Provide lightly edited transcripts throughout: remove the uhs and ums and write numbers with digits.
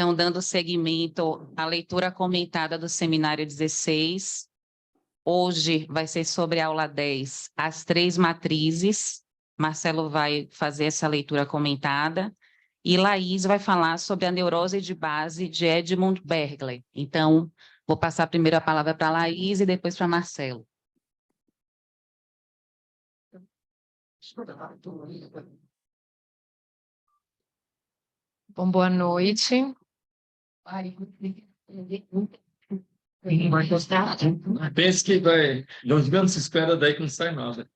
Então, dando seguimento à leitura comentada do seminário 16, hoje vai ser sobre a aula 10, as três matrizes. Marcelo vai fazer essa leitura comentada e Laís vai falar sobre a neurose de base de Edmund Bergler. Então, vou passar primeiro a palavra para a Laís e depois para Marcelo. Bom, boa noite. Pensa que vai, não se espera daí que não sai nada.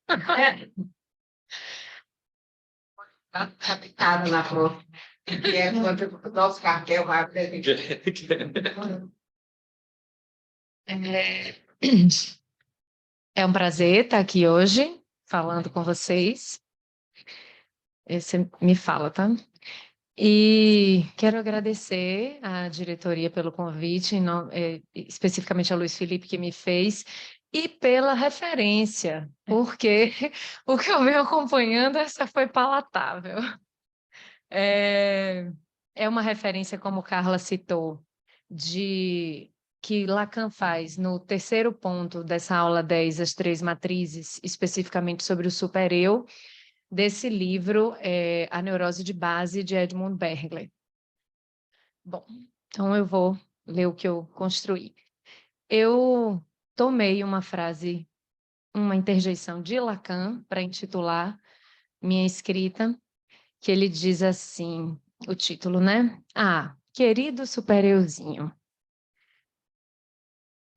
Tá picada na prova. Que é quando o nosso cartel vai apresentar. É um prazer estar aqui hoje, falando com vocês. Você me fala, tá? E quero agradecer à diretoria pelo convite, especificamente a Luiz Felipe que me fez, e pela referência, porque o que eu venho acompanhando, essa foi palatável. É uma referência, como Carla citou, de que Lacan faz no terceiro ponto dessa aula 10, as três matrizes, especificamente sobre o supereu, desse livro, A Neurose de Base, de Edmund Bergler. Bom, então eu vou ler o que eu construí. Eu tomei uma frase, uma interjeição de Lacan para intitular minha escrita, que ele diz assim, o título, né? Querido supereuzinho.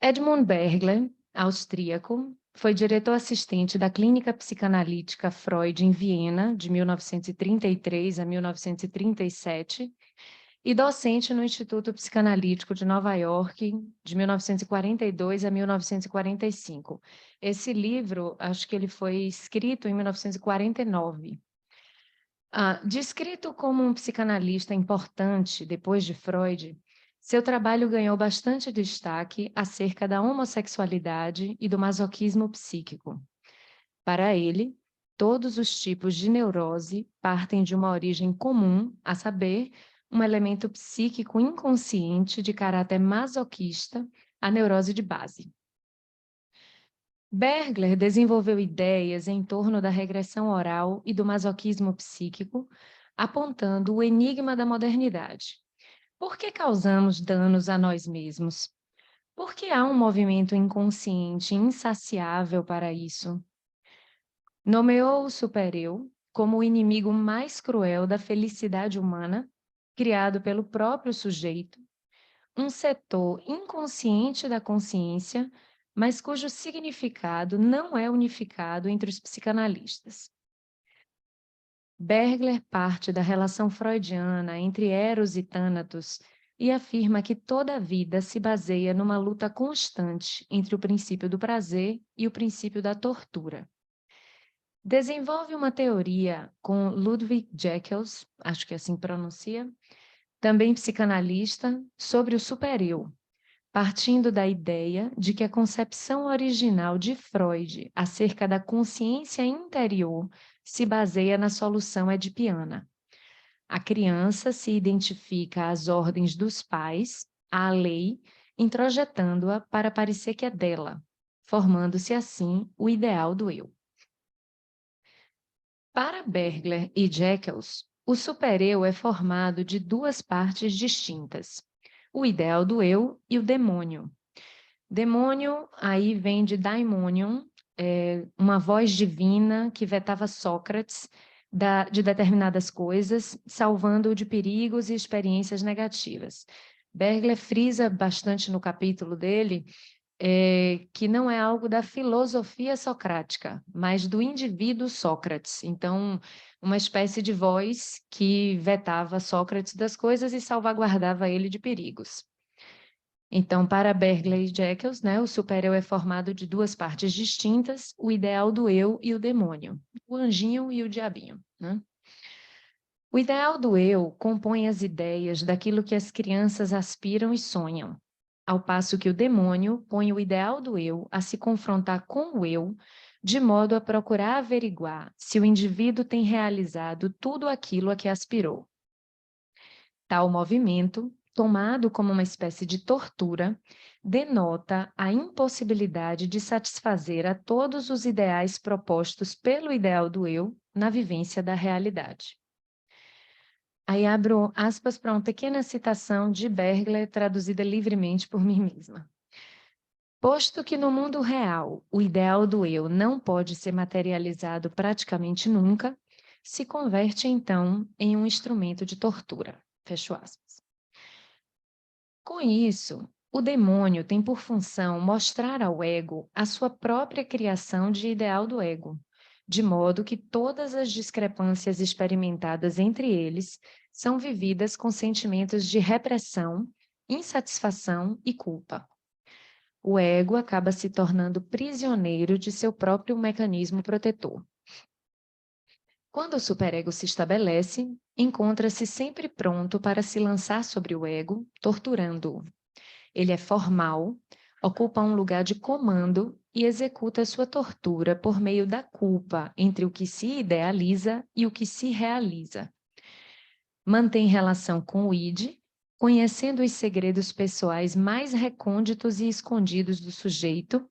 Edmund Bergler, austríaco, foi diretor assistente da Clínica Psicanalítica Freud em Viena, de 1933 a 1937, e docente no Instituto Psicanalítico de Nova York, de 1942 a 1945. Esse livro, acho que ele foi escrito em 1949. Descrito como um psicanalista importante depois de Freud, seu trabalho ganhou bastante destaque acerca da homossexualidade e do masoquismo psíquico. Para ele, todos os tipos de neurose partem de uma origem comum, a saber, um elemento psíquico inconsciente de caráter masoquista, a neurose de base. Bergler desenvolveu ideias em torno da regressão oral e do masoquismo psíquico, apontando o enigma da modernidade. Por que causamos danos a nós mesmos? Por que há um movimento inconsciente insaciável para isso? Nomeou o supereu como o inimigo mais cruel da felicidade humana, criado pelo próprio sujeito, um setor inconsciente da consciência, mas cujo significado não é unificado entre os psicanalistas. Bergler parte da relação freudiana entre Eros e Thanatos e afirma que toda a vida se baseia numa luta constante entre o princípio do prazer e o princípio da tortura. Desenvolve uma teoria com Ludwig Jekyll, acho que assim pronuncia, também psicanalista, sobre o supereu, partindo da ideia de que a concepção original de Freud acerca da consciência interior se baseia na solução edipiana. A criança se identifica às ordens dos pais, à lei, introjetando-a para parecer que é dela, formando-se assim o ideal do eu. Para Bergler e Jekyll, o supereu é formado de duas partes distintas, o ideal do eu e o demônio. Demônio, aí vem de daimonion, uma voz divina que vetava Sócrates de determinadas coisas, salvando-o de perigos e experiências negativas. Bergler frisa bastante no capítulo dele que não é algo da filosofia socrática, mas do indivíduo Sócrates. Então, uma espécie de voz que vetava Sócrates das coisas e salvaguardava ele de perigos. Então, para Bergler e Jekyll, né, o supereu é formado de duas partes distintas, o ideal do eu e o demônio, o anjinho e o diabinho, né? O ideal do eu compõe as ideias daquilo que as crianças aspiram e sonham, ao passo que o demônio põe o ideal do eu a se confrontar com o eu, de modo a procurar averiguar se o indivíduo tem realizado tudo aquilo a que aspirou. Tal movimento, tomado como uma espécie de tortura, denota a impossibilidade de satisfazer a todos os ideais propostos pelo ideal do eu na vivência da realidade. Aí abro aspas para uma pequena citação de Bergler, traduzida livremente por mim mesma. Posto que no mundo real o ideal do eu não pode ser materializado praticamente nunca, se converte então em um instrumento de tortura. Fecho aspas. Com isso, o demônio tem por função mostrar ao ego a sua própria criação de ideal do ego, de modo que todas as discrepâncias experimentadas entre eles são vividas com sentimentos de repressão, insatisfação e culpa. O ego acaba se tornando prisioneiro de seu próprio mecanismo protetor. Quando o superego se estabelece, encontra-se sempre pronto para se lançar sobre o ego, torturando-o. Ele é formal, ocupa um lugar de comando e executa sua tortura por meio da culpa entre o que se idealiza e o que se realiza. Mantém relação com o id, conhecendo os segredos pessoais mais recônditos e escondidos do sujeito,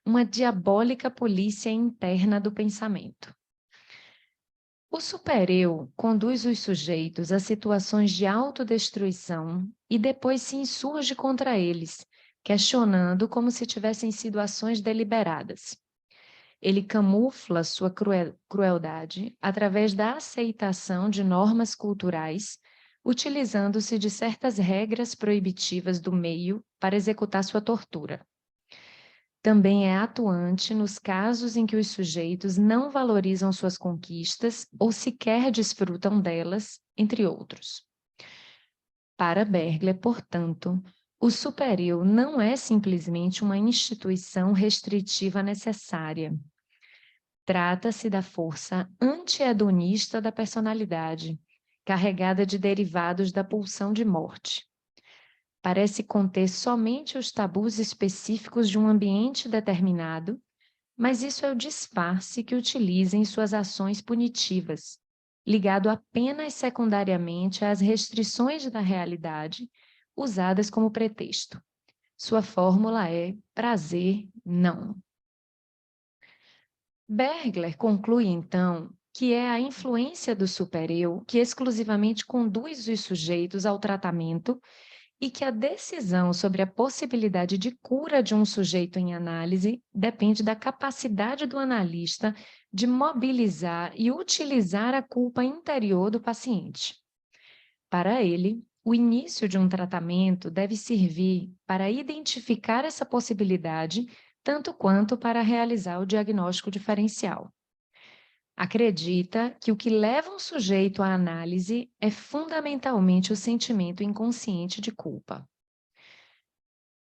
uma diabólica polícia interna do pensamento. O supereu conduz os sujeitos a situações de autodestruição e depois se insurge contra eles, questionando como se tivessem sido ações deliberadas. Ele camufla sua crueldade através da aceitação de normas culturais, utilizando-se de certas regras proibitivas do meio para executar sua tortura. Também é atuante nos casos em que os sujeitos não valorizam suas conquistas ou sequer desfrutam delas, entre outros. Para Bergler, portanto, o supereu não é simplesmente uma instituição restritiva necessária. Trata-se da força anti-hedonista da personalidade, carregada de derivados da pulsão de morte. Parece conter somente os tabus específicos de um ambiente determinado, mas isso é o disfarce que utiliza em suas ações punitivas, ligado apenas secundariamente às restrições da realidade, usadas como pretexto. Sua fórmula é prazer não. Bergler conclui, então, que é a influência do supereu que exclusivamente conduz os sujeitos ao tratamento e que a decisão sobre a possibilidade de cura de um sujeito em análise depende da capacidade do analista de mobilizar e utilizar a culpa interior do paciente. Para ele, o início de um tratamento deve servir para identificar essa possibilidade, tanto quanto para realizar o diagnóstico diferencial. Acredita que o que leva um sujeito à análise é fundamentalmente o sentimento inconsciente de culpa.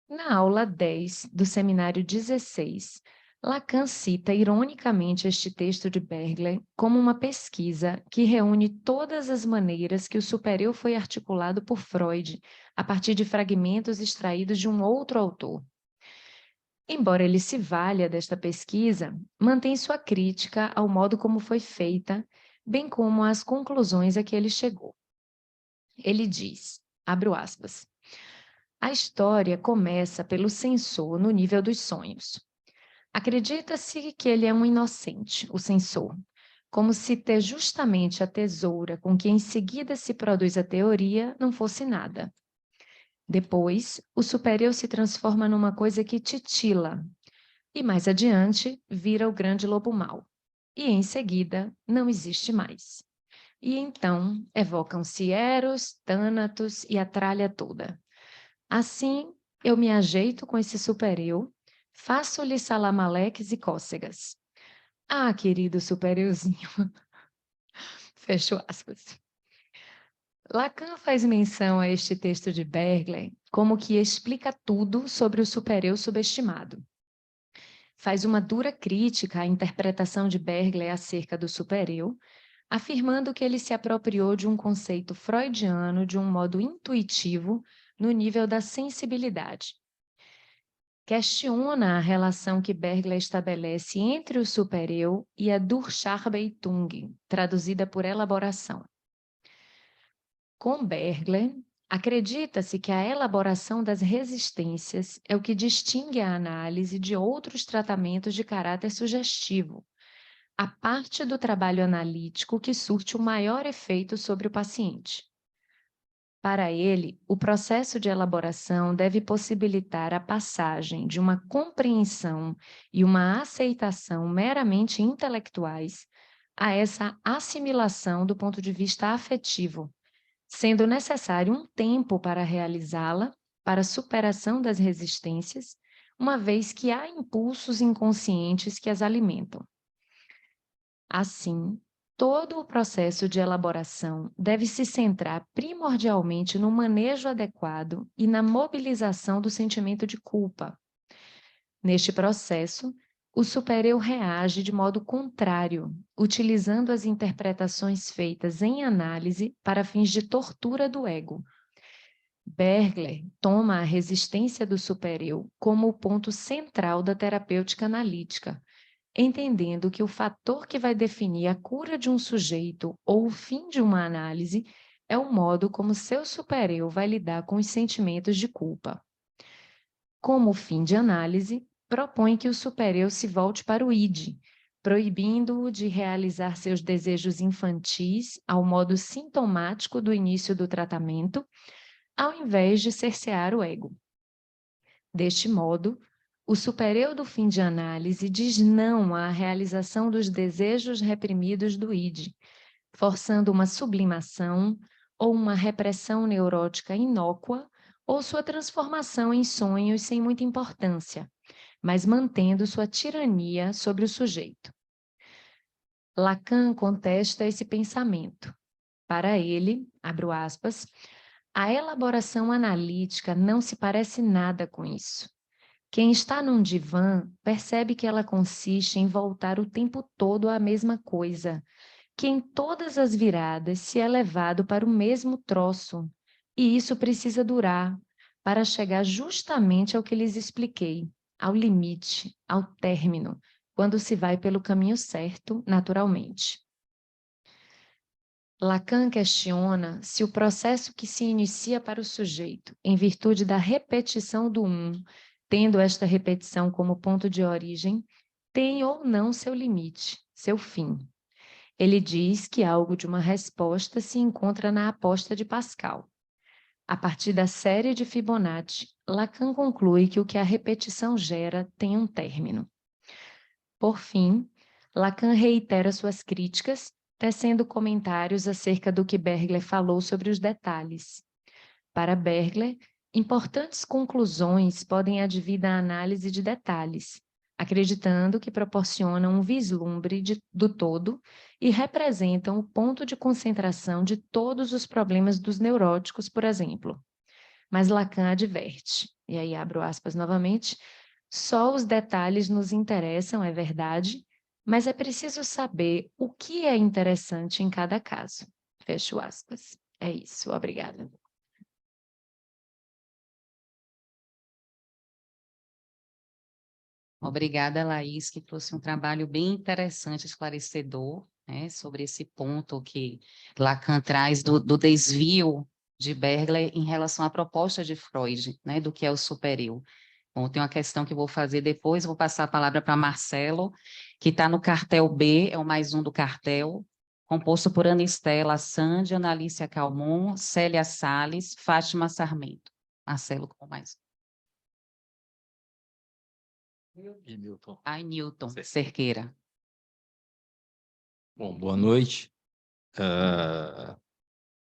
Na aula 10 do seminário 16, Lacan cita ironicamente este texto de Bergler como uma pesquisa que reúne todas as maneiras que o supereu foi articulado por Freud, a partir de fragmentos extraídos de um outro autor. Embora ele se valha desta pesquisa, mantém sua crítica ao modo como foi feita, bem como às conclusões a que ele chegou. Ele diz, abro aspas, a história começa pelo censor no nível dos sonhos. Acredita-se que ele é um inocente, o censor, como se ter justamente a tesoura com que em seguida se produz a teoria não fosse nada. Depois, o supereu se transforma numa coisa que titila, e mais adiante vira o grande lobo mau. E em seguida não existe mais. E então evocam-se Eros, Thanatos e a tralha toda. Assim, eu me ajeito com esse supereu, faço-lhe salamaleques e cócegas. Ah, querido supereuzinho. Fecho aspas. Lacan faz menção a este texto de Bergler como que explica tudo sobre o supereu subestimado. Faz uma dura crítica à interpretação de Bergler acerca do supereu, afirmando que ele se apropriou de um conceito freudiano de um modo intuitivo no nível da sensibilidade. Questiona a relação que Bergler estabelece entre o supereu e a Durcharbeitung, traduzida por elaboração. Com Bergler, Acredita-se que a elaboração das resistências é o que distingue a análise de outros tratamentos de caráter sugestivo, a parte do trabalho analítico que surte o maior efeito sobre o paciente. Para ele, o processo de elaboração deve possibilitar a passagem de uma compreensão e uma aceitação meramente intelectuais a essa assimilação do ponto de vista afetivo, sendo necessário um tempo para realizá-la, para a superação das resistências, uma vez que há impulsos inconscientes que as alimentam. Assim, todo o processo de elaboração deve se centrar primordialmente no manejo adequado e na mobilização do sentimento de culpa. Neste processo, o supereu reage de modo contrário, utilizando as interpretações feitas em análise para fins de tortura do ego. Bergler toma a resistência do supereu como o ponto central da terapêutica analítica, entendendo que o fator que vai definir a cura de um sujeito ou o fim de uma análise é o modo como seu supereu vai lidar com os sentimentos de culpa. Como fim de análise, propõe que o supereu se volte para o id, proibindo-o de realizar seus desejos infantis ao modo sintomático do início do tratamento, ao invés de cercear o ego. Deste modo, o supereu do fim de análise diz não à realização dos desejos reprimidos do id, forçando uma sublimação ou uma repressão neurótica inócua ou sua transformação em sonhos sem muita importância, mas mantendo sua tirania sobre o sujeito. Lacan contesta esse pensamento. Para ele, abro aspas, a elaboração analítica não se parece nada com isso. Quem está num divã percebe que ela consiste em voltar o tempo todo à mesma coisa, que em todas as viradas se é levado para o mesmo troço, e isso precisa durar para chegar justamente ao que lhes expliquei, ao limite, ao término, quando se vai pelo caminho certo, naturalmente. Lacan questiona se o processo que se inicia para o sujeito, em virtude da repetição do tendo esta repetição como ponto de origem, tem ou não seu limite, seu fim. Ele diz que algo de uma resposta se encontra na aposta de Pascal. A partir da série de Fibonacci, Lacan conclui que o que a repetição gera tem um término. Por fim, Lacan reitera suas críticas, tecendo comentários acerca do que Bergler falou sobre os detalhes. Para Bergler, importantes conclusões podem advir da análise de detalhes, acreditando que proporcionam um vislumbre do todo e representam o ponto de concentração de todos os problemas dos neuróticos, por exemplo. Mas Lacan adverte, e aí abro aspas novamente, só os detalhes nos interessam, é verdade, mas é preciso saber o que é interessante em cada caso. Fecho aspas. É isso, obrigada. Obrigada, Laís, que trouxe um trabalho bem interessante, esclarecedor, né, sobre esse ponto que Lacan traz do desvio de Bergler em relação à proposta de Freud, né, do que é o supereu. Bom, tem uma questão que eu vou fazer depois, vou passar a palavra para Marcelo, que está no cartel B, é o mais um do cartel, composto por Ana Estela Sande, Analícia Calmon, Célia Salles, Fátima Sarmento. Marcelo, com mais um. E Newton. Ai, Newton Cerqueira. Bom, boa noite.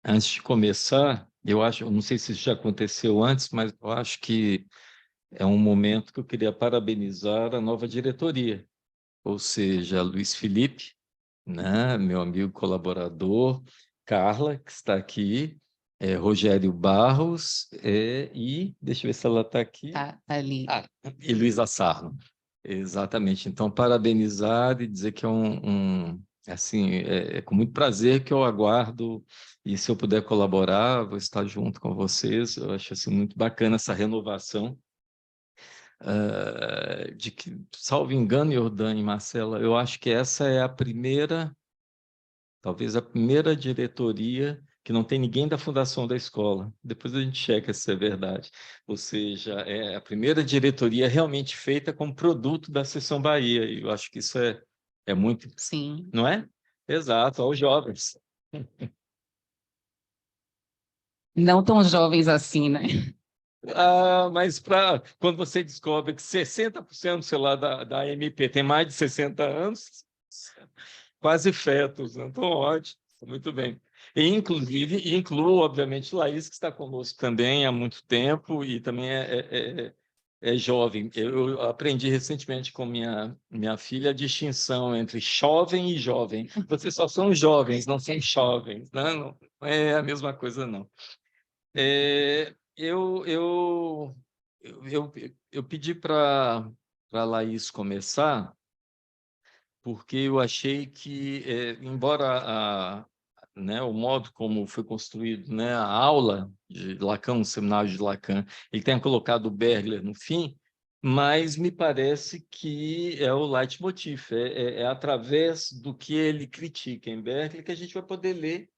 Antes de começar, eu não sei se isso já aconteceu antes, mas eu acho que é um momento que eu queria parabenizar a nova diretoria, ou seja, Luiz Felipe, né, meu amigo colaborador, Carla, que está aqui, Rogério Barros, e deixa eu ver se ela está aqui. Tá ali. E Luísa Sarno. Exatamente. Então, parabenizar e dizer que assim, é com muito prazer que eu aguardo, e se eu puder colaborar, vou estar junto com vocês. Eu acho assim, muito bacana essa renovação. De que, salvo engano, Jordânia e Marcela, eu acho que essa é talvez a primeira diretoria que não tem ninguém da fundação da escola. Depois a gente checa se é verdade. Ou seja, é a primeira diretoria realmente feita como produto da Seção Bahia. E eu acho que isso é muito, Sim. não é? Exato, aos jovens. Não tão jovens assim, né? Mas quando você descobre que 60%, sei lá, da MP tem mais de 60 anos, quase fetos, né? Então, ótimo, muito bem. E, inclusive, incluo, obviamente, Laís, que está conosco também há muito tempo e também é jovem. Eu aprendi recentemente com minha filha a distinção entre jovem e jovem. Vocês só são jovens, não são jovens, né? Não é a mesma coisa, não. Eu pedi para a Laís começar, porque eu achei que, embora né, o modo como foi construído, né, a aula de Lacan, o seminário de Lacan, ele tenha colocado o Bergler no fim, mas me parece que é o leitmotiv, é através do que ele critica em Bergler que a gente vai poder ler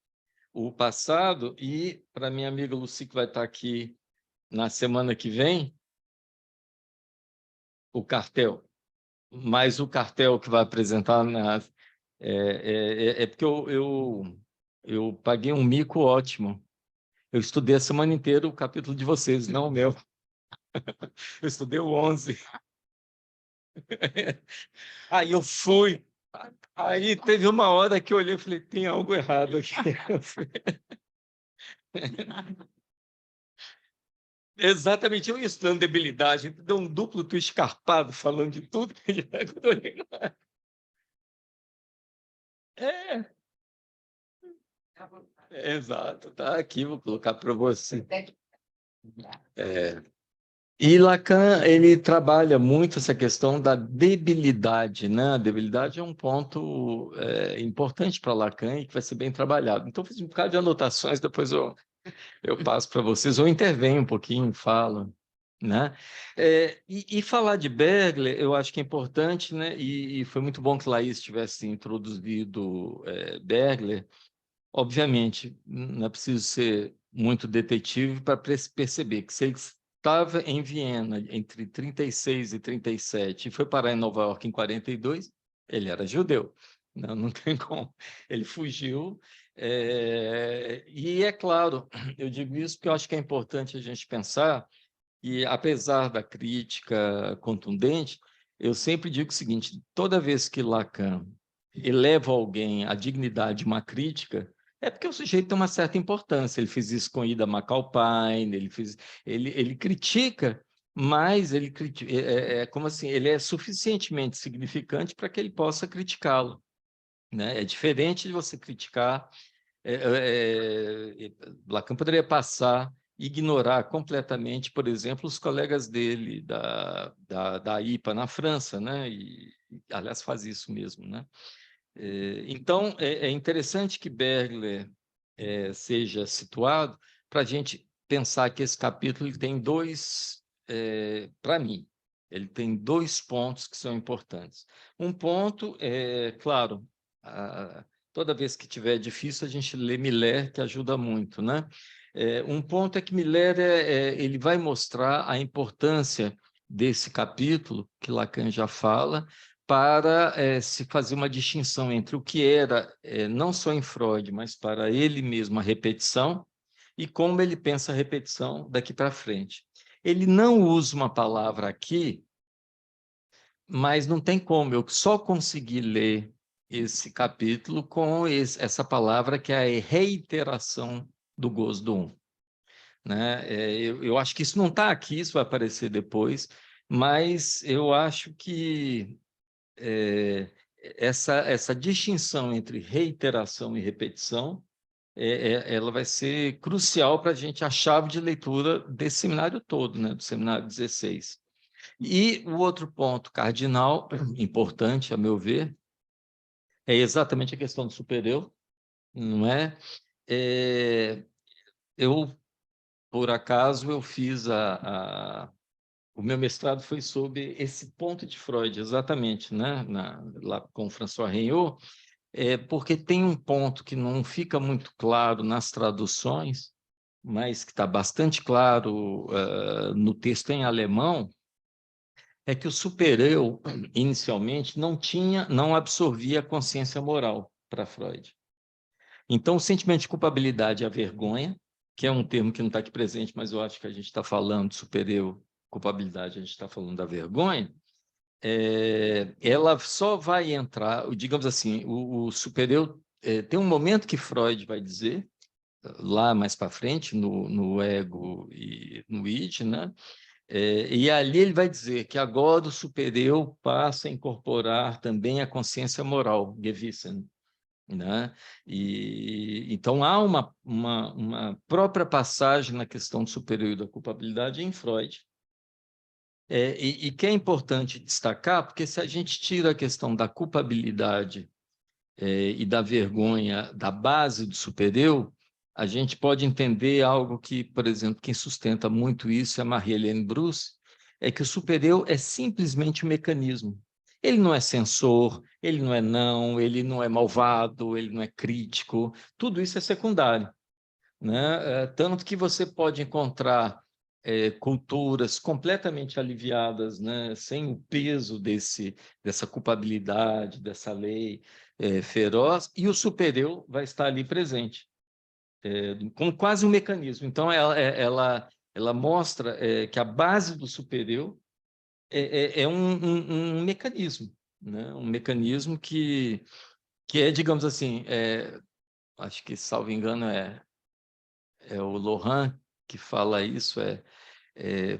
o passado. E, para minha amiga Lucy, que vai estar aqui na semana que vem, o cartel. Mas o cartel que vai apresentar porque eu paguei um mico ótimo. Eu estudei a semana inteira o capítulo de vocês, não o meu. Eu estudei o 11. Aí eu fui. Aí teve uma hora que eu olhei e falei, tem algo errado aqui. Exatamente, eu ia estudando debilidade, deu um duplo twist escarpado falando de tudo. É, exato, tá aqui, vou colocar para você. E Lacan, ele trabalha muito essa questão da debilidade, né? A debilidade é um ponto importante para Lacan e que vai ser bem trabalhado. Então, fiz um bocado de anotações, depois eu passo para vocês, ou intervenho um pouquinho, falo, né? E falar de Bergler, eu acho que é importante, né? E foi muito bom que Laís tivesse introduzido Bergler. Obviamente, não é preciso ser muito detetive para perceber que se ele estava em Viena entre 36 e 37 e foi parar em Nova York em 42, ele era judeu. Não tem como. Ele fugiu. E é claro, eu digo isso porque eu acho que é importante a gente pensar que, apesar da crítica contundente, eu sempre digo o seguinte: toda vez que Lacan eleva alguém à dignidade de uma crítica, é porque o sujeito tem uma certa importância. Ele fez isso com Ida McAlpine, ele critica, mas como assim, ele é suficientemente significante para que ele possa criticá-lo, né? É diferente de você criticar. Lacan poderia passar, ignorar completamente, por exemplo, os colegas dele da IPA na França, né? Aliás, faz isso mesmo, né? Então, é interessante que Bergler seja situado para a gente pensar que esse capítulo ele tem para mim, ele tem dois pontos que são importantes. Um ponto claro, toda vez que tiver difícil, a gente lê Miller, que ajuda muito, né? Um ponto é que Miller ele vai mostrar a importância desse capítulo, que Lacan já fala, para se fazer uma distinção entre o que era, não só em Freud, mas para ele mesmo, a repetição, e como ele pensa a repetição daqui para frente. Ele não usa uma palavra aqui, mas não tem como, eu só consegui ler esse capítulo com essa palavra que é a reiteração do gozo do um. Né? Eu acho que isso não está aqui, isso vai aparecer depois, mas eu acho que essa distinção entre reiteração e repetição, ela vai ser crucial para a gente, a chave de leitura desse seminário todo, né? Do seminário 16. E o outro ponto cardinal, importante, a meu ver, é exatamente a questão do superior, não é? Por acaso, eu fiz o meu mestrado foi sobre esse ponto de Freud, exatamente, né? Lá com François Regnot, porque tem um ponto que não fica muito claro nas traduções, mas que está bastante claro no texto em alemão, é que o supereu, inicialmente, não absorvia a consciência moral para Freud. Então, o sentimento de culpabilidade é a vergonha, que é um termo que não está aqui presente, mas eu acho que a gente está falando de supereu, culpabilidade, a gente está falando da vergonha, ela só vai entrar, digamos assim, o supereu, tem um momento que Freud vai dizer, lá mais para frente, no ego e no id, né? E ali ele vai dizer que agora o supereu passa a incorporar também a consciência moral, Gewissen, né? Então há uma própria passagem na questão do supereu e da culpabilidade em Freud, e que é importante destacar, porque se a gente tira a questão da culpabilidade e da vergonha da base do supereu, a gente pode entender algo que, por exemplo, quem sustenta muito isso é a Marie-Hélène Bruce, é que o supereu é simplesmente um mecanismo. Ele não é censor, ele não é malvado, ele não é crítico, tudo isso é secundário, né? Tanto que você pode encontrar culturas completamente aliviadas, né? Sem o peso dessa culpabilidade, dessa lei feroz, e o supereu vai estar ali presente, como quase um mecanismo. Então, ela mostra que a base do supereu é um mecanismo, né? Um mecanismo que é, digamos assim, acho que, salvo engano, é o Lohan que fala isso,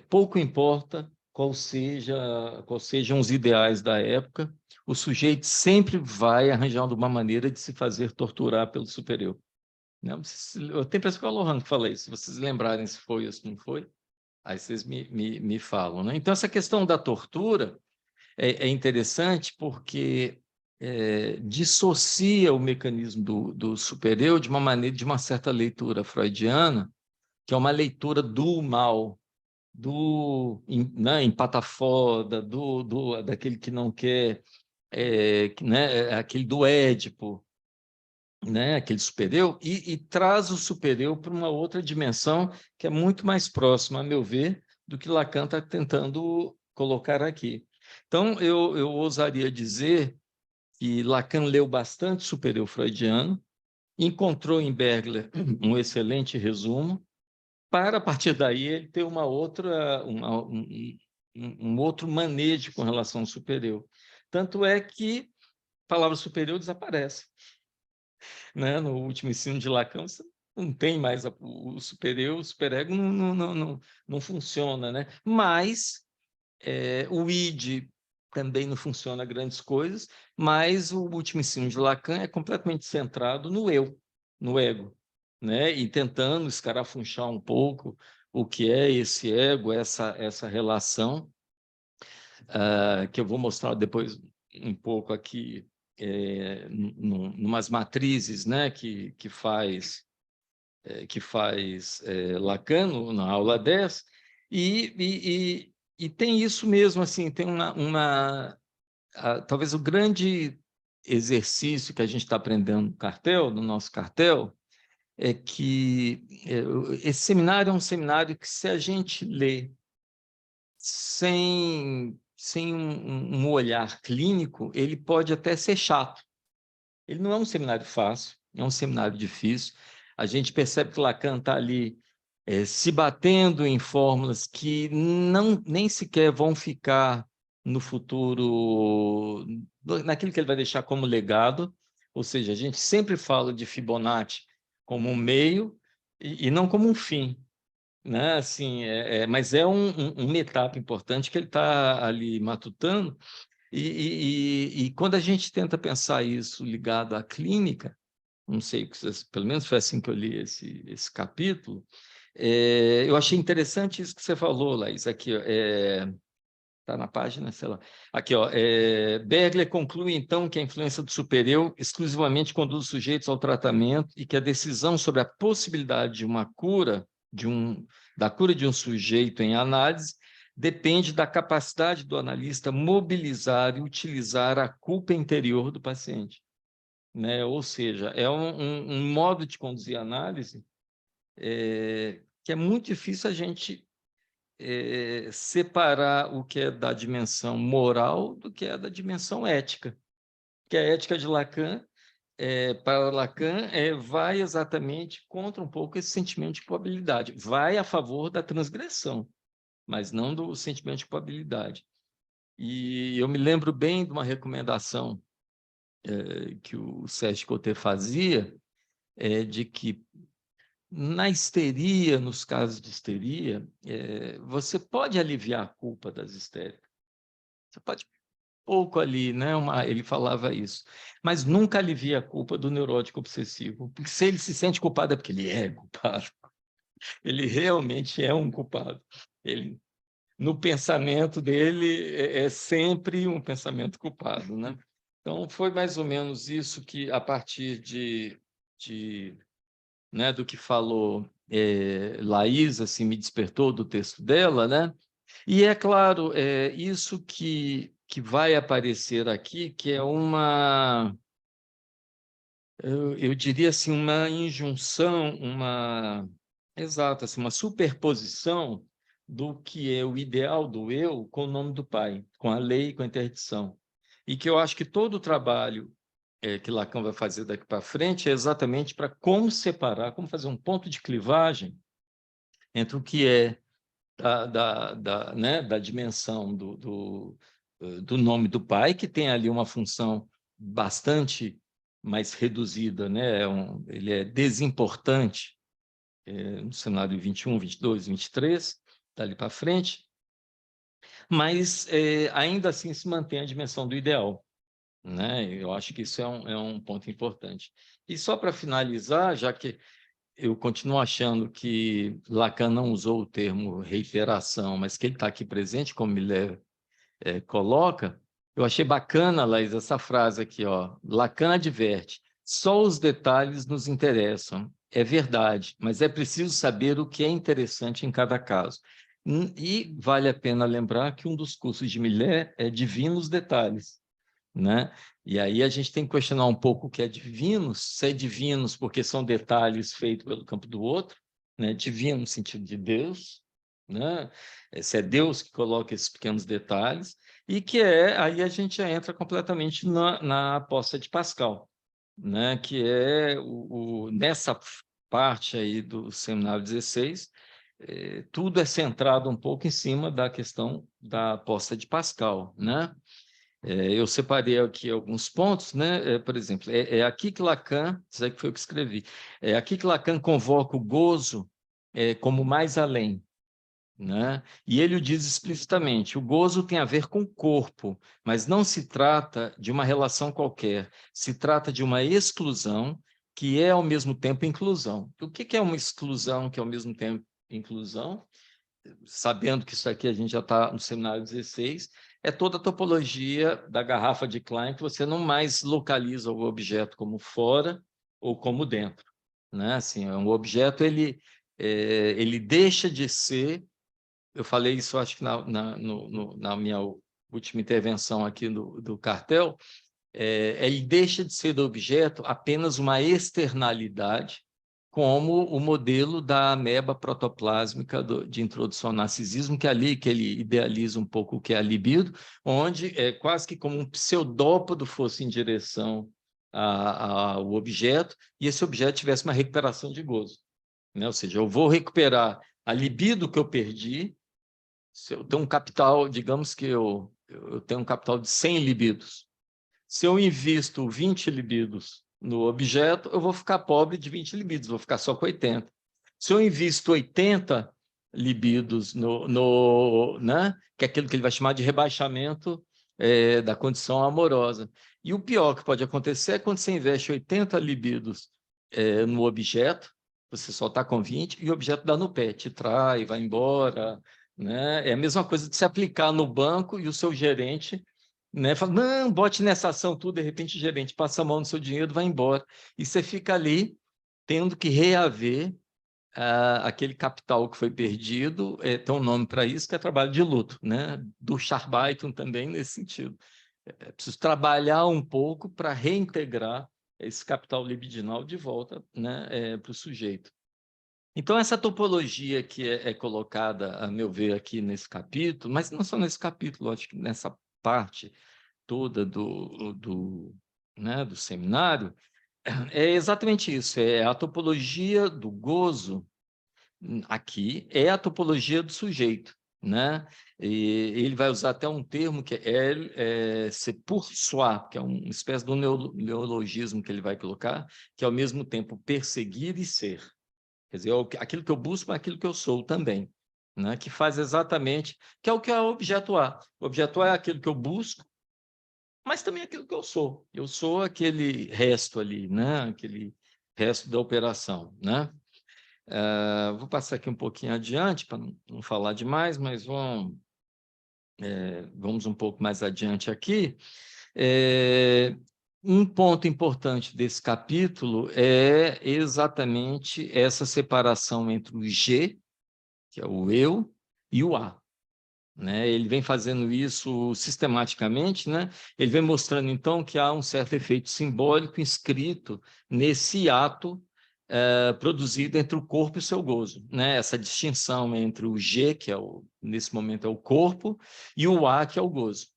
pouco importa quais sejam os ideais da época, o sujeito sempre vai arranjar uma maneira de se fazer torturar pelo superior. Não, eu tenho a impressão que é o Lohan que fala isso, se vocês lembrarem se foi ou se não foi, aí vocês me falam, né? Então, essa questão da tortura é interessante porque dissocia o mecanismo do supereu de uma maneira, de uma certa leitura freudiana, que é uma leitura do mal, né, empatafoda, daquele que não quer, né, aquele do Édipo, né, aquele supereu, e traz o supereu para uma outra dimensão que é muito mais próxima, a meu ver, do que Lacan está tentando colocar aqui. Então, eu ousaria dizer que Lacan leu bastante supereu freudiano, encontrou em Bergler um excelente resumo, para, a partir daí, ele ter um outro manejo com relação ao supereu. Tanto é que a palavra supereu desaparece, né? No último ensino de Lacan, você não tem mais o supereu, o superego não funciona, né? Mas o id também não funciona grandes coisas, mas o último ensino de Lacan é completamente centrado no eu, no ego, né? E tentando escarafunchar um pouco o que é esse ego, essa relação, que eu vou mostrar depois um pouco aqui, numas matrizes, né, que faz Lacan na aula 10, e tem isso mesmo, assim, tem talvez o grande exercício que a gente está aprendendo no nosso cartel, é que esse seminário é um seminário que, se a gente lê sem um olhar clínico, ele pode até ser chato. Ele não é um seminário fácil, é um seminário difícil. A gente percebe que Lacan está ali se batendo em fórmulas que nem sequer vão ficar no futuro, naquilo que ele vai deixar como legado. Ou seja, a gente sempre fala de Fibonacci como um meio e não como um fim, né? Assim, mas é uma etapa importante que ele está ali matutando, e quando a gente tenta pensar isso ligado à clínica, não sei, pelo menos foi assim que eu li esse capítulo, eu achei interessante isso que você falou, Laís, aqui, está na página, sei lá. Aqui, Bergler conclui, então, que a influência do supereu exclusivamente conduz os sujeitos ao tratamento e que a decisão sobre a possibilidade de uma cura, da cura de um sujeito em análise, depende da capacidade do analista mobilizar e utilizar a culpa interior do paciente. né? Ou seja, é um modo de conduzir a análise que é muito difícil a gente separar o que é da dimensão moral do que é da dimensão ética. Que a ética de Lacan, para Lacan, vai exatamente contra um pouco esse sentimento de culpabilidade. Vai a favor da transgressão, mas não do sentimento de culpabilidade. E eu me lembro bem de uma recomendação que o Sérgio Cotter fazia, de que na histeria, nos casos de histeria, você pode aliviar a culpa das histéricas. Você pode pouco ali, né? Ele falava isso, mas nunca alivia a culpa do neurótico obsessivo, porque se ele se sente culpado é porque ele é culpado. Ele realmente é um culpado. Ele, no pensamento dele, é sempre um pensamento culpado, né? Então, foi mais ou menos isso que, a partir né, do que falou Laís, assim, me despertou do texto dela, né? E é claro, isso que vai aparecer aqui, que é eu diria assim, uma injunção, exato, assim, uma superposição do que é o ideal do eu com o nome do Pai, com a lei, com a interdição. E que eu acho que todo o trabalho que Lacan vai fazer daqui para frente é exatamente para como separar, como fazer um ponto de clivagem entre o que é da dimensão do nome do pai, que tem ali uma função bastante mais reduzida, né? Ele é desimportante no cenário 21, 22, 23, dali para frente, mas ainda assim se mantém a dimensão do ideal, né? Eu acho que isso é um ponto importante. E só para finalizar, já que eu continuo achando que Lacan não usou o termo reiteração, mas que ele está aqui presente, como Miller coloca. Eu achei bacana, Laís, essa frase aqui, ó. Lacan adverte: só os detalhes nos interessam. É verdade, mas é preciso saber o que é interessante em cada caso. E vale a pena lembrar que um dos cursos de Miller é Divino os Detalhes, né? E aí a gente tem que questionar um pouco o que é divinos, se é divinos porque são detalhes feitos pelo campo do outro, né? Divino no sentido de Deus, né? Se é Deus que coloca esses pequenos detalhes, e que aí a gente já entra completamente na aposta de Pascal, né? Que é nessa parte aí do seminário 16, tudo é centrado um pouco em cima da questão da aposta de Pascal, né? Eu separei aqui alguns pontos, né? Por exemplo, aqui que Lacan, isso aí que foi o que escrevi, é aqui que Lacan convoca o gozo como mais além, né? E ele o diz explicitamente: o gozo tem a ver com o corpo, mas não se trata de uma relação qualquer, se trata de uma exclusão que é ao mesmo tempo inclusão. O que é uma exclusão que é ao mesmo tempo inclusão? Sabendo que isso aqui a gente já está no seminário 16, é toda a topologia da garrafa de Klein, que você não mais localiza o objeto como fora ou como dentro, né? Assim, um objeto, ele deixa de ser, eu falei isso acho que na minha última intervenção aqui do cartel, ele deixa de ser do objeto apenas uma externalidade, como o modelo da ameba protoplásmica de introdução ao narcisismo, que é ali que ele idealiza um pouco o que é a libido, onde é quase que como um pseudópodo fosse em direção ao objeto, e esse objeto tivesse uma recuperação de gozo, né? Ou seja, eu vou recuperar a libido que eu perdi. Se eu tenho um capital, digamos que eu tenho um capital de 100 libidos. Se eu invisto 20 libidos no objeto, eu vou ficar pobre de 20 libidos, vou ficar só com 80. Se eu invisto 80 libidos né, que é aquilo que ele vai chamar de rebaixamento da condição amorosa. E o pior que pode acontecer é quando você investe 80 libidos no objeto, você só está com 20 e o objeto dá no pé, te trai, vai embora, né? É a mesma coisa de se aplicar no banco e o seu gerente, né, fala: não, bote nessa ação tudo, de repente o gerente passa a mão no seu dinheiro, vai embora. E você fica ali tendo que reaver aquele capital que foi perdido, tem um nome para isso, que é trabalho de luto, né? Do Charbaito também nesse sentido. É preciso trabalhar um pouco para reintegrar esse capital libidinal de volta, né, para o sujeito. Então, essa topologia que é colocada, a meu ver, aqui nesse capítulo, mas não só nesse capítulo, acho que nessa parte toda né, do seminário, é exatamente isso, é a topologia do gozo, aqui, é a topologia do sujeito, né? E ele vai usar até um termo que é se pour soi, que é uma espécie de um neologismo que ele vai colocar, que é ao mesmo tempo perseguir e ser. Quer dizer, aquilo que eu busco, mas aquilo que eu sou também, né? Que faz exatamente, que é o que é o objeto A. O objeto A é aquilo que eu busco, mas também é aquilo que eu sou. Eu sou aquele resto ali, né? Aquele resto da operação, né? Vou passar aqui um pouquinho adiante, para não falar demais, mas vamos um pouco mais adiante aqui. Um ponto importante desse capítulo é exatamente essa separação entre o G, que é o eu, e o A. Né? Ele vem fazendo isso sistematicamente, né? Ele vem mostrando, então, que há um certo efeito simbólico inscrito nesse ato produzido entre o corpo e o seu gozo, né? Essa distinção entre o G, que nesse momento é o corpo, e o A, que é o gozo.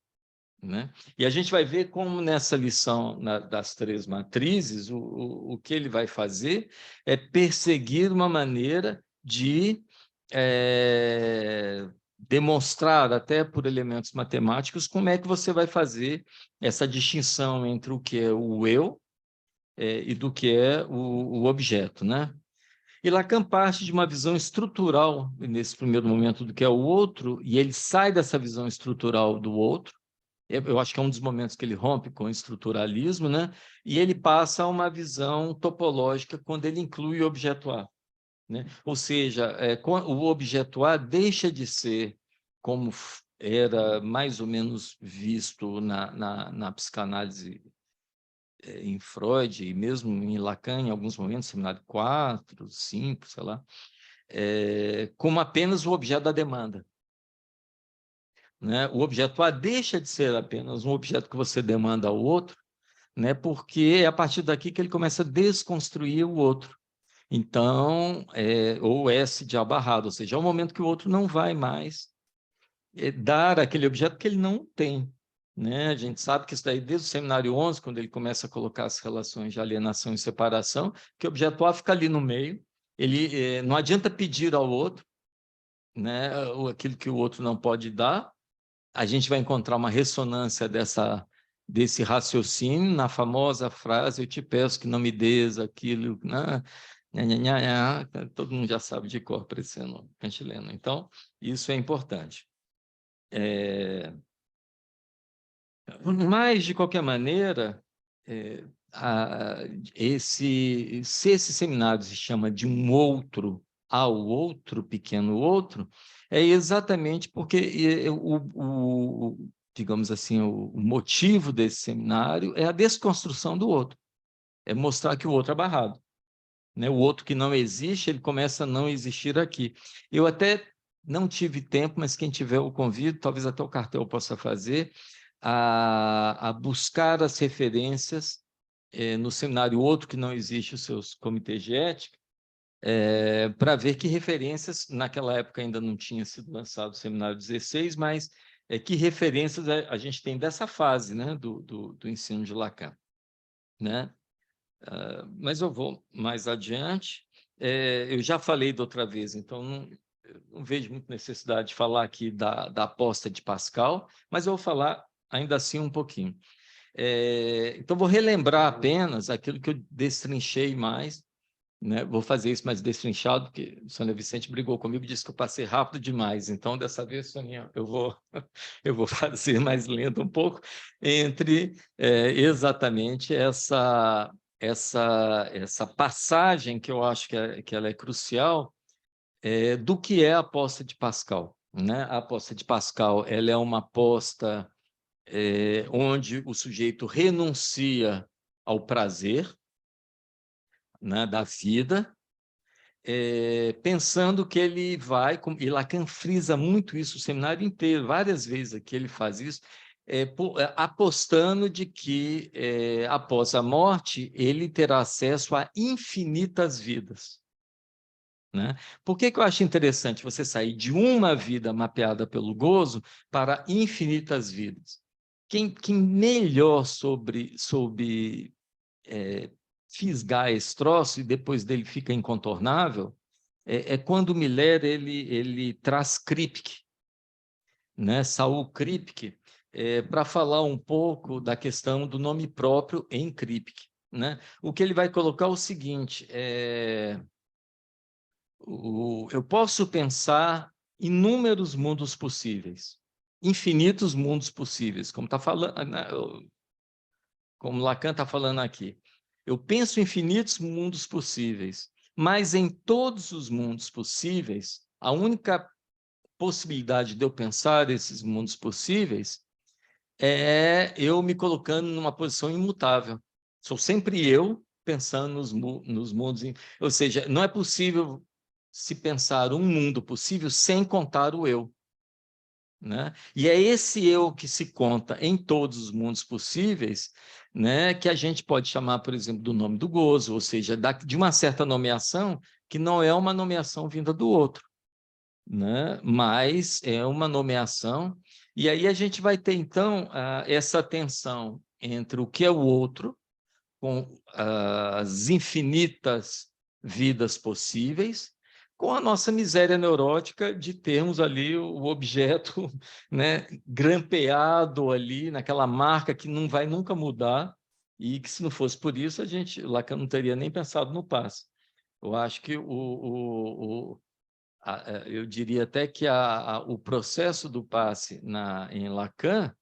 Né? E a gente vai ver como nessa lição das três matrizes, o que ele vai fazer é perseguir uma maneira de demonstrar, até por elementos matemáticos, como é que você vai fazer essa distinção entre o que é o eu e do que é o objeto, né? E Lacan parte de uma visão estrutural, nesse primeiro momento, do que é o outro, e ele sai dessa visão estrutural do outro. Eu acho que é um dos momentos que ele rompe com o estruturalismo, né? E ele passa a uma visão topológica quando ele inclui o objeto A. Né? Ou seja, o objeto A deixa de ser como era mais ou menos visto na psicanálise em Freud, e mesmo em Lacan, em alguns momentos, seminário 4, 5, sei lá, como apenas o objeto da demanda. Né? O objeto A deixa de ser apenas um objeto que você demanda ao outro, né? Porque é a partir daqui que ele começa a desconstruir o outro. Então, ou S de abarrado, ou seja, é o momento que o outro não vai mais dar aquele objeto que ele não tem. Né? A gente sabe que isso daí, desde o seminário 11, quando ele começa a colocar as relações de alienação e separação, que o objeto A fica ali no meio, ele não adianta pedir ao outro, né, aquilo que o outro não pode dar. A gente vai encontrar uma ressonância desse raciocínio na famosa frase: eu te peço que não me des aquilo, né? Todo mundo já sabe de cor, parecendo cantileno. Então, isso é importante. Mas, de qualquer maneira, se esse seminário se chama de um outro ao outro, pequeno outro, é exatamente porque digamos assim, o motivo desse seminário é a desconstrução do outro, é mostrar que o outro é barrado. Né? O outro que não existe, ele começa a não existir aqui. Eu até não tive tempo, mas quem tiver o convite, talvez até o cartel possa fazer, a buscar as referências no seminário outro que não existe, os seus comitês de ética, para ver que referências, naquela época ainda não tinha sido lançado o seminário 16, mas que referências a gente tem dessa fase, né, do ensino de Lacan. Né? Mas eu vou mais adiante. Eu já falei da outra vez, então não vejo muita necessidade de falar aqui da aposta de Pascal, mas eu vou falar ainda assim um pouquinho. Então, vou relembrar apenas aquilo que eu destrinchei mais, né? Vou fazer isso mais destrinchado, porque o Sônia Vicente brigou comigo e disse que eu passei rápido demais. Então, dessa vez, Soninha, eu vou fazer mais lento um pouco, entre exatamente essa passagem que eu acho que ela é crucial, do que é a aposta de Pascal. Né? A aposta de Pascal ela é uma aposta onde o sujeito renuncia ao prazer, né, da vida, pensando que ele vai, e Lacan frisa muito isso o seminário inteiro, várias vezes aqui ele faz isso, apostando de que, após a morte, ele terá acesso a infinitas vidas. Né? Por que eu acho interessante você sair de uma vida mapeada pelo gozo para infinitas vidas? Quem melhor sobre fisgar esse troço e depois dele fica incontornável é quando o Miller ele traz Kripke, né? Saul Kripke, para falar um pouco da questão do nome próprio em Kripke. Né? O que ele vai colocar é o seguinte, eu posso pensar inúmeros mundos possíveis, infinitos mundos possíveis, como está falando, como Lacan está falando aqui. Eu penso infinitos mundos possíveis, mas em todos os mundos possíveis, a única possibilidade de eu pensar esses mundos possíveis é eu me colocando numa posição imutável. Sou sempre eu pensando nos mundos, ou seja, não é possível se pensar um mundo possível sem contar o eu. Né? E é esse eu que se conta em todos os mundos possíveis, né, que a gente pode chamar, por exemplo, do nome do gozo, ou seja, de uma certa nomeação que não é uma nomeação vinda do outro, né, mas é uma nomeação, e aí a gente vai ter, então, essa tensão entre o que é o outro, com as infinitas vidas possíveis, com a nossa miséria neurótica de termos ali o objeto, né, grampeado ali, naquela marca que não vai nunca mudar, e que se não fosse por isso, Lacan não teria nem pensado no passe. Eu acho que eu diria até que o processo do passe em Lacan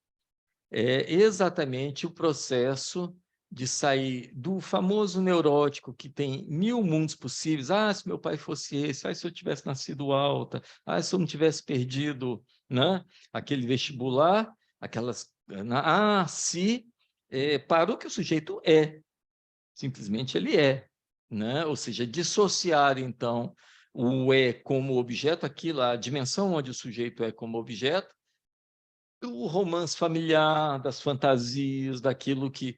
é exatamente o processo de sair do famoso neurótico que tem 1000 mundos possíveis. Se meu pai fosse esse, se eu tivesse nascido alta, se eu não tivesse perdido, né, aquele vestibular, para o que o sujeito é. Simplesmente ele é. Né? Ou seja, dissociar, então, o como objeto, a dimensão onde o sujeito é como objeto, do romance familiar, das fantasias, daquilo que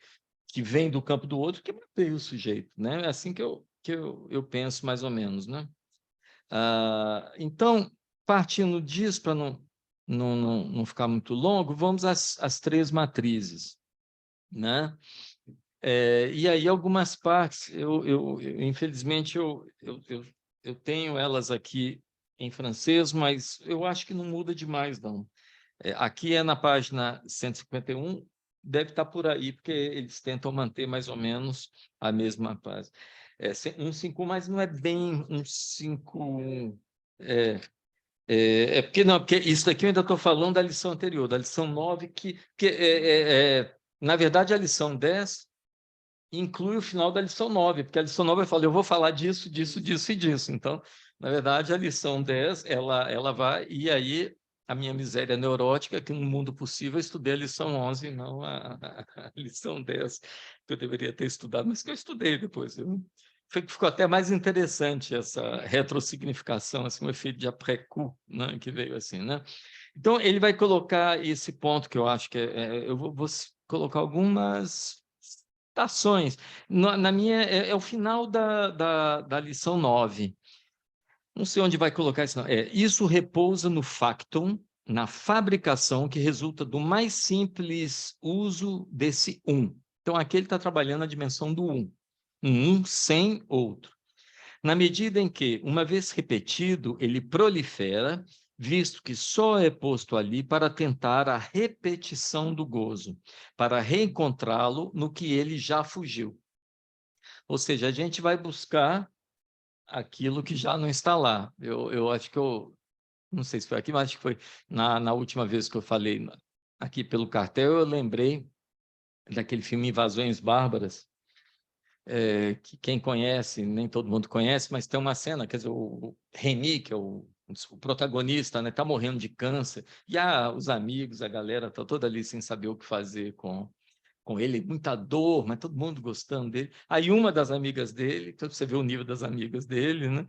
vem do campo do outro, que mantém o sujeito. Né? É assim que eu penso, mais ou menos. Né? Então, partindo disso, para não ficar muito longo, vamos às 3 matrizes. Né? E aí algumas partes, infelizmente, eu tenho elas aqui em francês, mas eu acho que não muda demais, não. Aqui é na página 151, deve estar por aí, porque eles tentam manter mais ou menos a mesma página. 151, mas não é bem 151. Porque isso daqui eu ainda estou falando da lição anterior, da lição 9, na verdade, a lição 10 inclui o final da lição 9, porque a lição 9 eu falo, eu vou falar disso, disso, disso e disso. Então, na verdade, a lição 10, ela vai, e aí a minha miséria neurótica, que no mundo possível eu estudei a lição 11, não a lição 10, que eu deveria ter estudado, mas que eu estudei depois. Ficou até mais interessante essa retrossignificação, assim, um efeito de après-coup, né, que veio assim. Né? Então, ele vai colocar esse ponto que eu acho que eu vou colocar algumas citações. Na minha, é o final da lição 9. Não sei onde vai colocar isso, não. Isso repousa no factum, na fabricação que resulta do mais simples uso desse um. Então, aqui ele está trabalhando a dimensão do um sem outro. Na medida em que, uma vez repetido, ele prolifera, visto que só é posto ali para tentar a repetição do gozo, para reencontrá-lo no que ele já fugiu. Ou seja, a gente vai buscar aquilo que já não está lá. Eu acho que não sei se foi aqui, mas acho que foi na última vez que eu falei aqui pelo cartel, eu lembrei daquele filme Invasões Bárbaras, que quem conhece, nem todo mundo conhece, mas tem uma cena, quer dizer, o Remy, que é o protagonista, né, tá morrendo de câncer, e os amigos, a galera tá toda ali sem saber o que fazer com ele, muita dor, mas todo mundo gostando dele. Aí uma das amigas dele, então você vê o nível das amigas dele, né?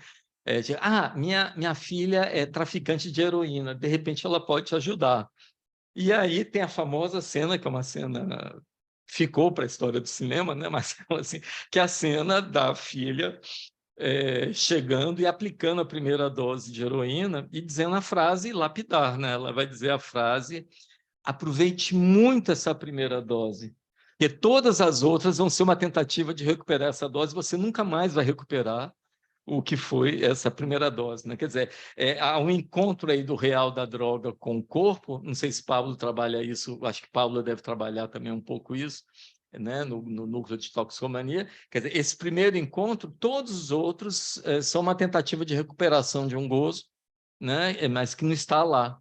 Minha filha é traficante de heroína, de repente ela pode te ajudar. E aí tem a famosa cena, que é uma cena ficou para a história do cinema, né? Mas assim, que é a cena da filha chegando e aplicando a primeira dose de heroína e dizendo a frase lapidar, né? Ela vai dizer a frase: aproveite muito essa primeira dose, porque todas as outras vão ser uma tentativa de recuperar essa dose, você nunca mais vai recuperar o que foi essa primeira dose, né? Quer dizer, há um encontro aí do real da droga com o corpo, não sei se Pablo trabalha isso, acho que Pablo deve trabalhar também um pouco isso, né? No núcleo de toxicomania. Quer dizer, esse primeiro encontro, todos os outros são uma tentativa de recuperação de um gozo, né? Mas que não está lá.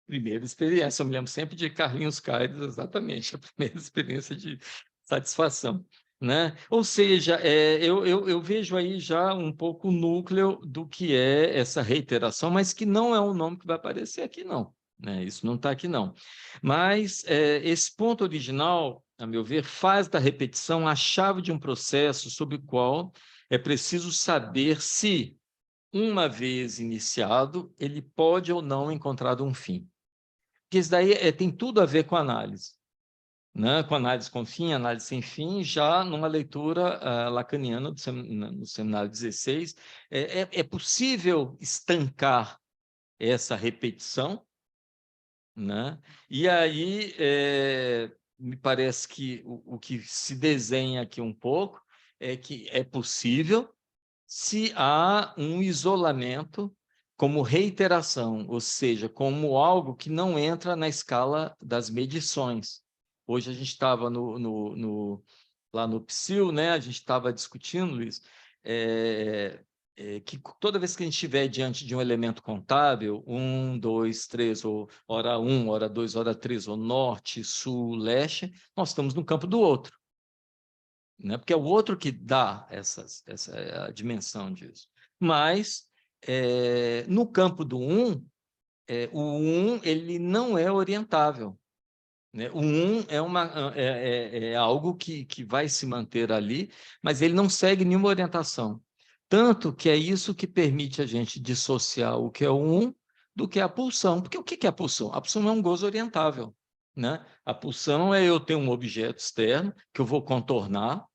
Primeira experiência, eu me lembro sempre de Carlinhos Caires, exatamente, a primeira experiência de satisfação, né? Ou seja, eu vejo aí já um pouco o núcleo do que é essa reiteração, mas que não é um nome que vai aparecer aqui, não, né? Isso não está aqui, não. Mas esse ponto original, a meu ver, faz da repetição a chave de um processo sobre o qual é preciso saber se, uma vez iniciado, ele pode ou não encontrar um fim. Porque isso daí tem tudo a ver com análise, né? Com análise com fim, análise sem fim, já numa leitura lacaniana no seminário 16, é possível estancar essa repetição, né? E aí me parece que o que se desenha aqui um pouco é que é possível se há um isolamento como reiteração, ou seja, como algo que não entra na escala das medições. Hoje a gente estava lá no PSIL, né? A gente estava discutindo, Luiz, que toda vez que a gente estiver diante de um elemento contábil, 1, 2, 3, ou hora 1, hora 2, hora 3, ou norte, sul, leste, nós estamos no campo do outro, né? Porque é o outro que dá essa a dimensão disso. Mas, no campo do o 1 ele não é orientável, né? O 1 é algo que vai se manter ali, mas ele não segue nenhuma orientação. Tanto que é isso que permite a gente dissociar o que é o 1 do que é a pulsão. Porque o que é a pulsão? A pulsão é um gozo orientável, né? A pulsão é eu ter um objeto externo que eu vou contornar,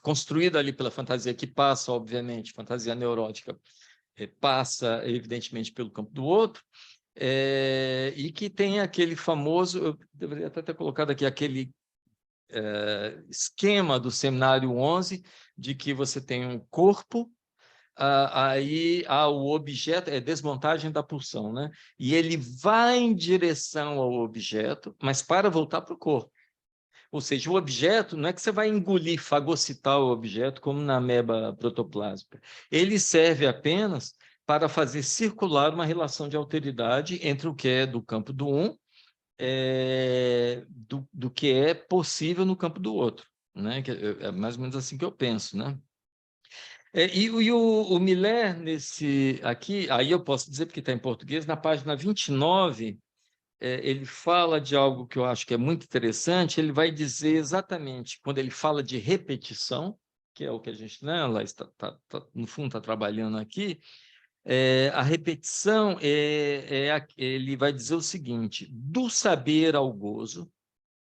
construída ali pela fantasia, que passa, obviamente, fantasia neurótica, passa, evidentemente, pelo campo do outro, e que tem aquele famoso, eu deveria até ter colocado aqui, aquele esquema do seminário 11, de que você tem um corpo, aí há o objeto, desmontagem da pulsão, né? E ele vai em direção ao objeto, mas para voltar para o corpo. Ou seja, o objeto não é que você vai engolir, fagocitar o objeto, como na ameba protoplásmica. Ele serve apenas para fazer circular uma relação de alteridade entre o que é do campo do um, do que é possível no campo do outro, né? É mais ou menos assim que eu penso, né? E o Miller, aqui, aí eu posso dizer, porque está em português, na página 29, ele fala de algo que eu acho que é muito interessante. Ele vai dizer exatamente, quando ele fala de repetição, que é o que a gente, né, lá no fundo está trabalhando aqui, a repetição, ele vai dizer o seguinte: do saber ao gozo,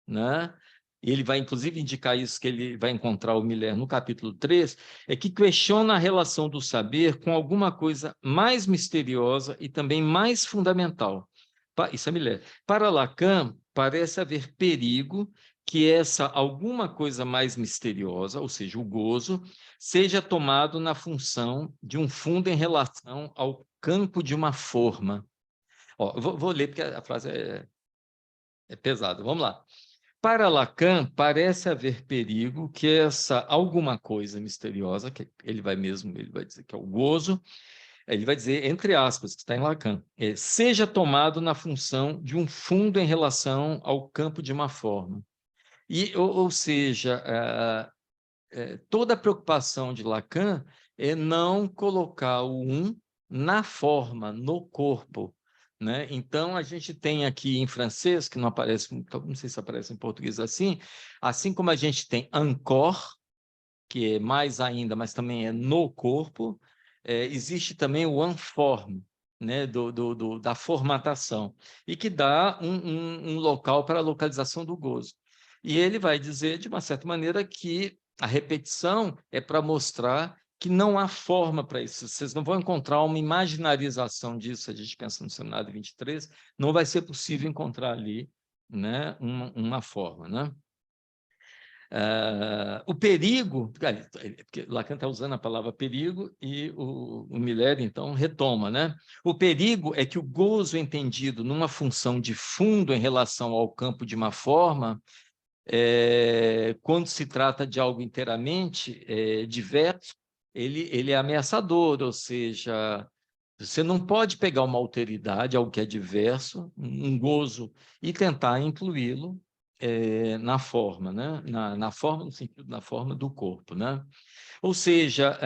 né? Ele vai, inclusive, indicar isso, que ele vai encontrar o Miller no capítulo 3, que questiona a relação do saber com alguma coisa mais misteriosa e também mais fundamental. Isso é Miller. Para Lacan, parece haver perigo que essa alguma coisa mais misteriosa, ou seja, o gozo, seja tomado na função de um fundo em relação ao campo de uma forma. Vou ler, porque a frase é pesada. Vamos lá. Para Lacan, parece haver perigo que essa alguma coisa misteriosa, que ele vai dizer que é o gozo, ele vai dizer, entre aspas, que está em Lacan, seja tomado na função de um fundo em relação ao campo de uma forma. Ou seja, toda a preocupação de Lacan é não colocar o um na forma, no corpo, né? Então, a gente tem aqui em francês, que não aparece, não sei se aparece em português assim como a gente tem encore, que é mais ainda, mas também é no corpo, existe também o informe, né, da formatação, e que dá um local para a localização do gozo. E ele vai dizer, de uma certa maneira, que a repetição é para mostrar que não há forma para isso. Vocês não vão encontrar uma imaginarização disso. A gente pensa no seminário 23, não vai ser possível encontrar ali, né, uma forma, né? O perigo, porque Lacan está usando a palavra perigo e o Miller, então, retoma, né? O perigo é que o gozo entendido numa função de fundo em relação ao campo de uma forma, quando se trata de algo inteiramente diverso, ele é ameaçador, ou seja, você não pode pegar uma alteridade, algo que é diverso, um gozo, e tentar incluí-lo na forma, né? Na forma, no sentido da forma do corpo, né? Ou seja,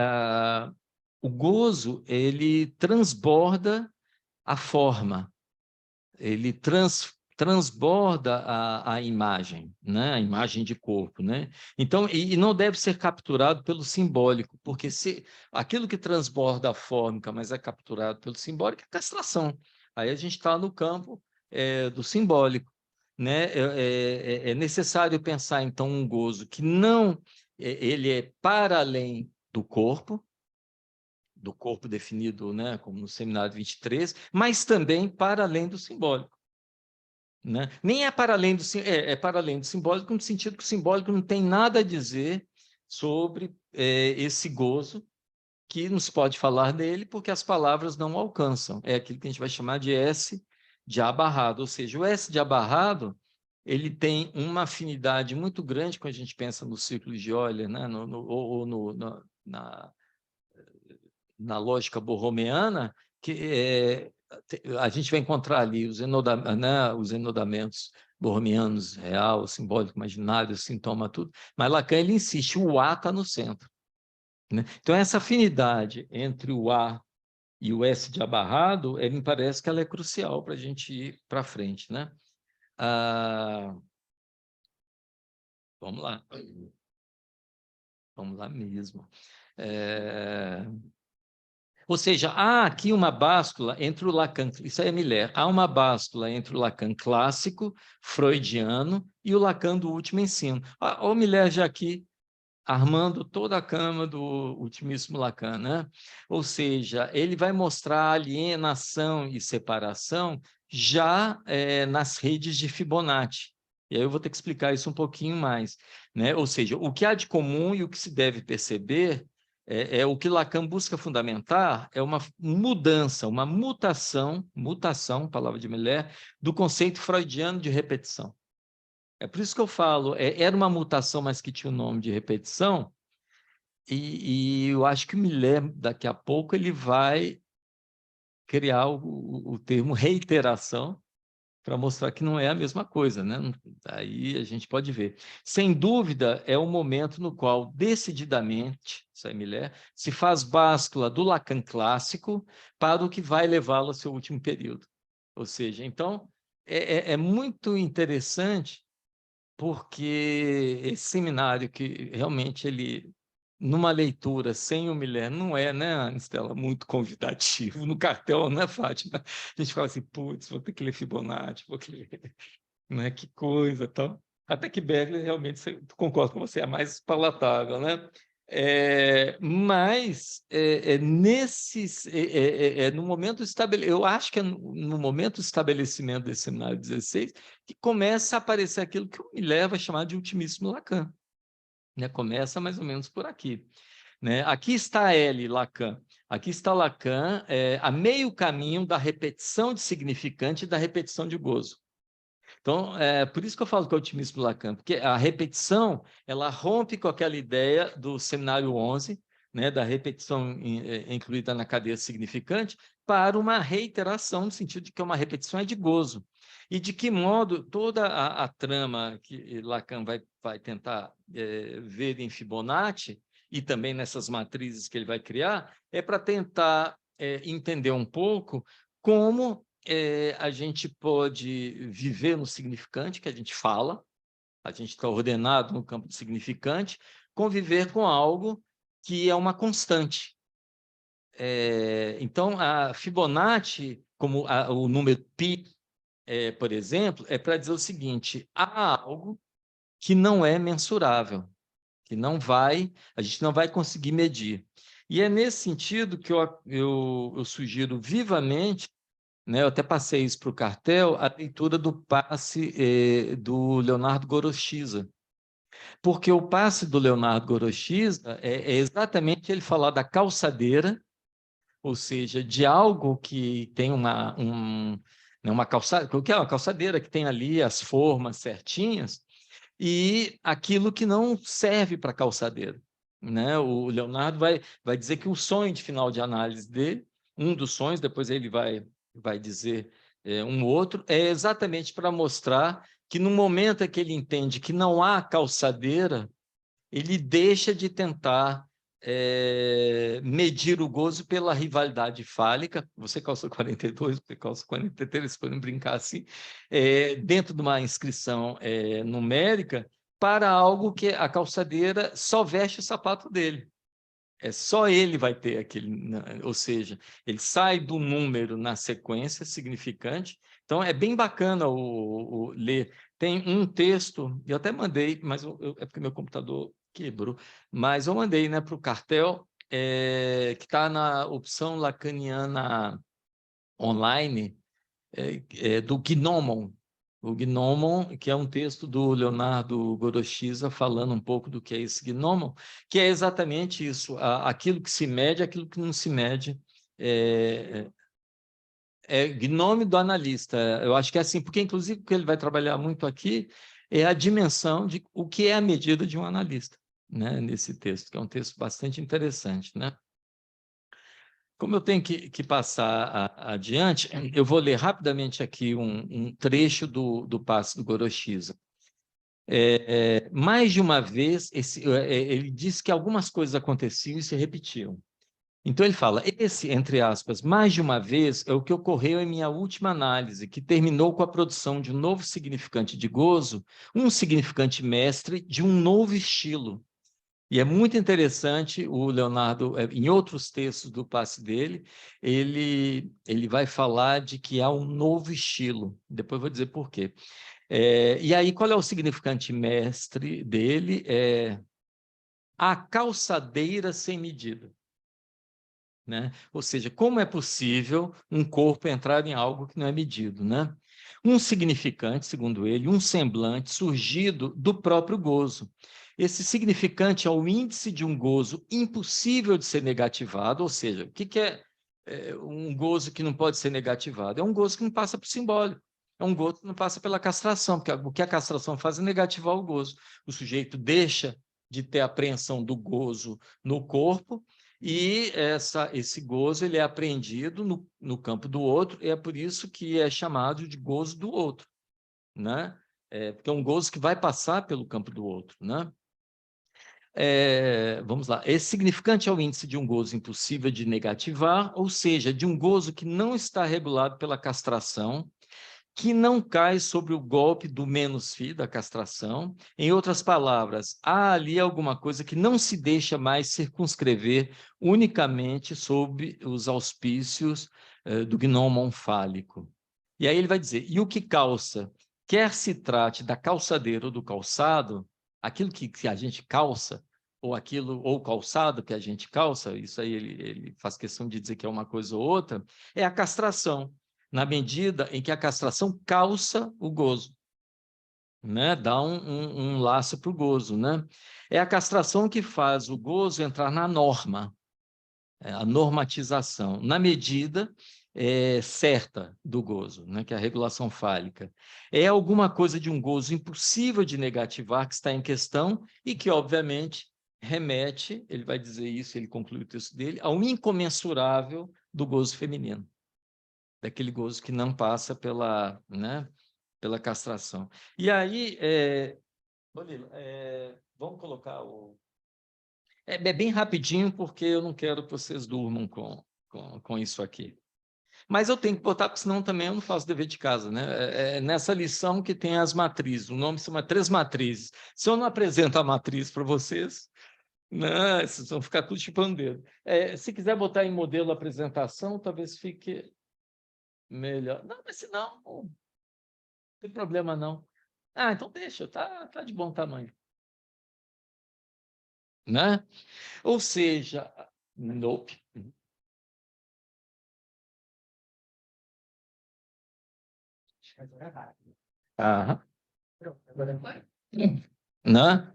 o gozo, ele transborda a forma, ele transborda a imagem, né? A imagem de corpo, né? Então, e não deve ser capturado pelo simbólico, porque se aquilo que transborda a fórmica, mas é capturado pelo simbólico, é castração. Aí a gente está no campo do simbólico, né? É necessário pensar, então, um gozo que não ele é para além do corpo definido, né, como no seminário 23, mas também para além do simbólico. Né? Nem é para além é para além do simbólico, no sentido que o simbólico não tem nada a dizer sobre esse gozo, que não se pode falar dele porque as palavras não alcançam. É aquilo que a gente vai chamar de S de abarrado, ou seja, o S de abarrado ele tem uma afinidade muito grande quando a gente pensa no círculo de Euler, né? Na lógica borromeana, que a gente vai encontrar ali os enodamentos borromeanos, real, simbólico, imaginário, sintoma, tudo, mas Lacan ele insiste, o A está no centro. Né? Então, essa afinidade entre o A e o S de abarrado, me parece que ela é crucial para a gente ir para frente. Né? Vamos lá. Vamos lá mesmo. Ou seja, há aqui uma báscula entre o Lacan, isso é Miller, há uma báscula entre o Lacan clássico, freudiano, e o Lacan do último ensino. O Miller já aqui armando toda a cama do ultimíssimo Lacan, né? Ou seja, ele vai mostrar alienação e separação já nas redes de Fibonacci. E aí eu vou ter que explicar isso um pouquinho mais, né? Ou seja, o que há de comum e o que se deve perceber o que Lacan busca fundamentar é uma mudança, uma mutação, palavra de Miller, do conceito freudiano de repetição. É por isso que eu falo, era uma mutação, mas que tinha o nome de repetição, e eu acho que o Miller, daqui a pouco, ele vai criar o termo reiteração, para mostrar que não é a mesma coisa, né? Aí a gente pode ver. Sem dúvida, é um momento no qual, decididamente, Miller, se faz báscula do Lacan clássico para o que vai levá-lo ao seu último período. Ou seja, então, é muito interessante porque esse seminário que realmente ele, numa leitura sem o Miller, não é, né, Estela, muito convidativo. No cartel, né, Fátima? A gente fala assim, putz, vou ter que ler Fibonacci, vou ter que ler, né, que coisa, tal. Até que Bergler realmente, concordo com você, é mais palatável, né? Mas no momento eu acho que é no momento do estabelecimento desse seminário 16 que começa a aparecer aquilo que me leva a chamar de ultimíssimo Lacan, né? Começa mais ou menos por aqui, né? Aqui está L, Lacan. Aqui está Lacan a meio caminho da repetição de significante e da repetição de gozo. Então, por isso que eu falo que é o otimismo Lacan, porque a repetição, ela rompe com aquela ideia do seminário 11, né, da repetição incluída na cadeia significante, para uma reiteração, no sentido de que uma repetição é de gozo. E de que modo toda a trama que Lacan vai tentar ver em Fibonacci, e também nessas matrizes que ele vai criar, é para tentar entender um pouco como a gente pode viver no significante que a gente fala, a gente está ordenado no campo do significante, conviver com algo que é uma constante. Então, a Fibonacci, como o número π, por exemplo, é para dizer o seguinte: há algo que não é mensurável, que a gente não vai conseguir medir. E é nesse sentido que eu sugiro vivamente, né, eu até passei isso para o cartel, a leitura do passe do Leonardo Gorostiza. Porque o passe do Leonardo Gorostiza é exatamente ele falar da calçadeira, ou seja, de algo que tem uma calçadeira, o que é uma calçadeira que tem ali as formas certinhas, e aquilo que não serve para calçadeira, né? O Leonardo vai dizer que o sonho de final de análise dele, um dos sonhos, depois ele vai dizer um outro, é exatamente para mostrar que no momento em que ele entende que não há calçadeira, ele deixa de tentar medir o gozo pela rivalidade fálica. Você calça 42, você calça 43, podem brincar assim, dentro de uma inscrição numérica, para algo que a calçadeira só veste o sapato dele. Só ele vai ter aquele, ou seja, ele sai do número na sequência significante. Então, é bem bacana o ler. Tem um texto, eu até mandei, mas é porque meu computador quebrou, mas eu mandei, né, para o cartel, que está na opção lacaniana online, do Gnomon. O Gnomon, que é um texto do Leonardo Gorostiza, falando um pouco do que é esse Gnomon, que é exatamente isso, aquilo que se mede, aquilo que não se mede, gnome do analista. Eu acho que é assim, porque inclusive o que ele vai trabalhar muito aqui é a dimensão de o que é a medida de um analista, né, nesse texto, que é um texto bastante interessante, né? Como eu tenho que passar adiante, eu vou ler rapidamente aqui um trecho do passe do Gorostiza. Mais de uma vez, ele diz que algumas coisas aconteciam e se repetiam. Então, ele fala, entre aspas, mais de uma vez é o que ocorreu em minha última análise, que terminou com a produção de um novo significante de gozo, um significante mestre de um novo estilo. E é muito interessante, o Leonardo, em outros textos do passe dele, ele vai falar de que há um novo estilo. Depois eu vou dizer por quê. E aí, qual é o significante mestre dele? A calçadeira sem medida. Né? Ou seja, como é possível um corpo entrar em algo que não é medido, né? Um significante, segundo ele, um semblante surgido do próprio gozo. Esse significante é o índice de um gozo impossível de ser negativado, ou seja, o que é um gozo que não pode ser negativado? É um gozo que não passa por simbólico. É um gozo que não passa pela castração, porque o que a castração faz é negativar o gozo. O sujeito deixa de ter apreensão do gozo no corpo, e esse gozo ele é apreendido no campo do outro, e é por isso que é chamado de gozo do outro, né? Porque é um gozo que vai passar pelo campo do outro, né? Vamos lá. Esse significante é o índice de um gozo impossível de negativar, ou seja, de um gozo que não está regulado pela castração, que não cai sobre o golpe do menos fi, da castração. Em outras palavras, há ali alguma coisa que não se deixa mais circunscrever unicamente sob os auspícios do gnomon fálico. E aí ele vai dizer, e o que calça, quer se trate da calçadeira ou do calçado, aquilo que a gente calça, ou calçado que a gente calça, isso aí ele faz questão de dizer que é uma coisa ou outra, é a castração, na medida em que a castração calça o gozo, né? Dá um laço para o gozo, né? É a castração que faz o gozo entrar na norma, a normatização, na medida certa do gozo, né? Que é a regulação fálica. É alguma coisa de um gozo impossível de negativar que está em questão e que, obviamente, remete, ele vai dizer isso, ele conclui o texto dele, ao incomensurável do gozo feminino, daquele gozo que não passa pela, né, pela castração. E aí, Bonilo, vamos colocar o... É bem rapidinho, porque eu não quero que vocês durmam com isso aqui. Mas eu tenho que botar, porque senão também eu não faço dever de casa, né? Nessa lição que tem as matrizes, o nome se chama Três Matrizes. Se eu não apresento a matriz para vocês, Não, vocês vão ficar tudo chupando o dedo. Se quiser botar em modelo apresentação, talvez fique melhor. Não, mas se não tem problema não. Ah, então deixa, tá de bom tamanho. Né? Ou seja, nope. Aham. Né?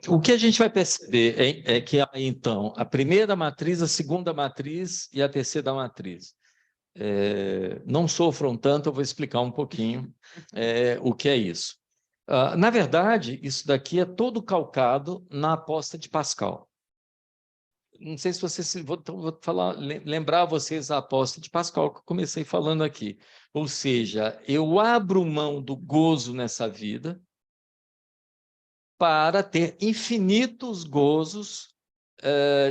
O que a gente vai perceber é que há, então, a primeira matriz, a segunda matriz e a terceira matriz. Não sofram tanto, eu vou explicar um pouquinho o que é isso. Na verdade, isso daqui é todo calcado na aposta de Pascal. Não sei se vocês... Vou falar, lembrar vocês a aposta de Pascal que eu comecei falando aqui. Ou seja, eu abro mão do gozo nessa vida para ter infinitos gozos,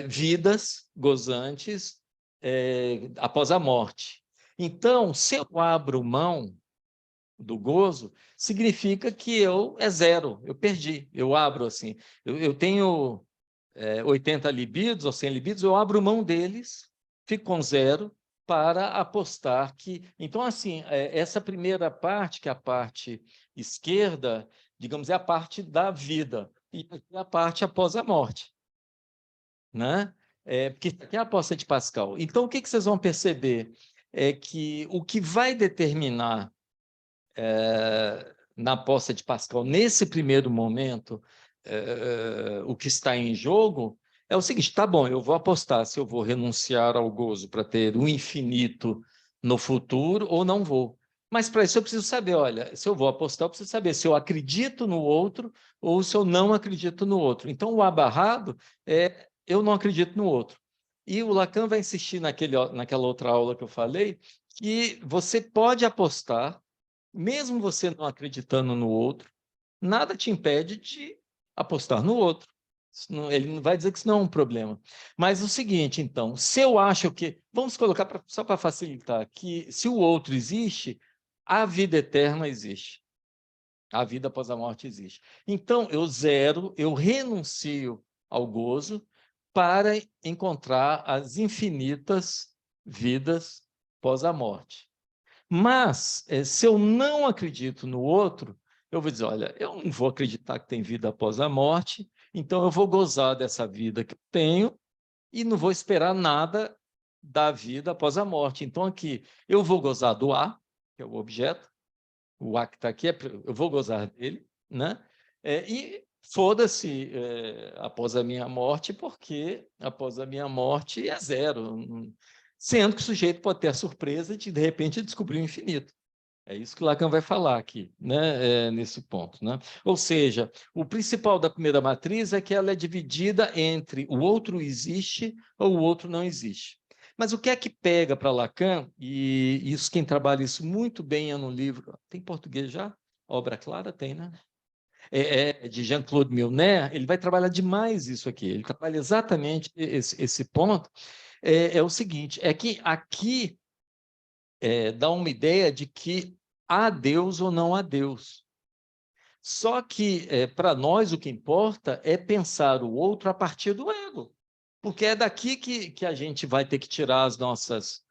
vidas gozantes após a morte. Então, se eu abro mão do gozo, significa que é zero, eu perdi, eu abro assim. Eu tenho 80 libidos ou 100 libidos, eu abro mão deles, fico com zero, para apostar que... Então, assim, essa primeira parte, que é a parte esquerda, digamos, é a parte da vida, e a parte após a morte. Né? Porque aqui é a aposta de Pascal. Então, o que vocês vão perceber? É que o que vai determinar na aposta de Pascal, nesse primeiro momento, o que está em jogo é o seguinte: tá bom, eu vou apostar se eu vou renunciar ao gozo para ter o infinito no futuro ou não vou. Mas para isso eu preciso saber, olha, se eu vou apostar, eu preciso saber se eu acredito no outro ou se eu não acredito no outro. Então, o abarrado é eu não acredito no outro. E o Lacan vai insistir naquela outra aula que eu falei, que você pode apostar, mesmo você não acreditando no outro, nada te impede de apostar no outro. Ele não vai dizer que isso não é um problema. Mas o seguinte, então, se eu acho que... Vamos colocar, só para facilitar, que se o outro existe, a vida eterna existe. A vida após a morte existe. Então, eu renuncio ao gozo para encontrar as infinitas vidas após a morte. Mas, se eu não acredito no outro, eu vou dizer, olha, eu não vou acreditar que tem vida após a morte, então eu vou gozar dessa vida que eu tenho e não vou esperar nada da vida após a morte. Então, aqui, eu vou gozar do A, que é o objeto, o A que está aqui, eu vou gozar dele, né? E foda-se após a minha morte, porque após a minha morte é zero. Sendo que o sujeito pode ter a surpresa de repente, descobrir o infinito. É isso que Lacan vai falar aqui, né? Nesse ponto. Né? Ou seja, o principal da primeira matriz é que ela é dividida entre o outro existe ou o outro não existe. Mas o que é que pega para Lacan, e isso quem trabalha isso muito bem é no livro... Tem português já? Obra Clara? Tem, né? De Jean-Claude Milner, ele vai trabalhar demais isso aqui. Ele trabalha exatamente esse ponto. É o seguinte, é que aqui dá uma ideia de que há Deus ou não há Deus. Só que, para nós, o que importa é pensar o outro a partir do ego, porque é daqui que a gente vai ter que tirar as nossas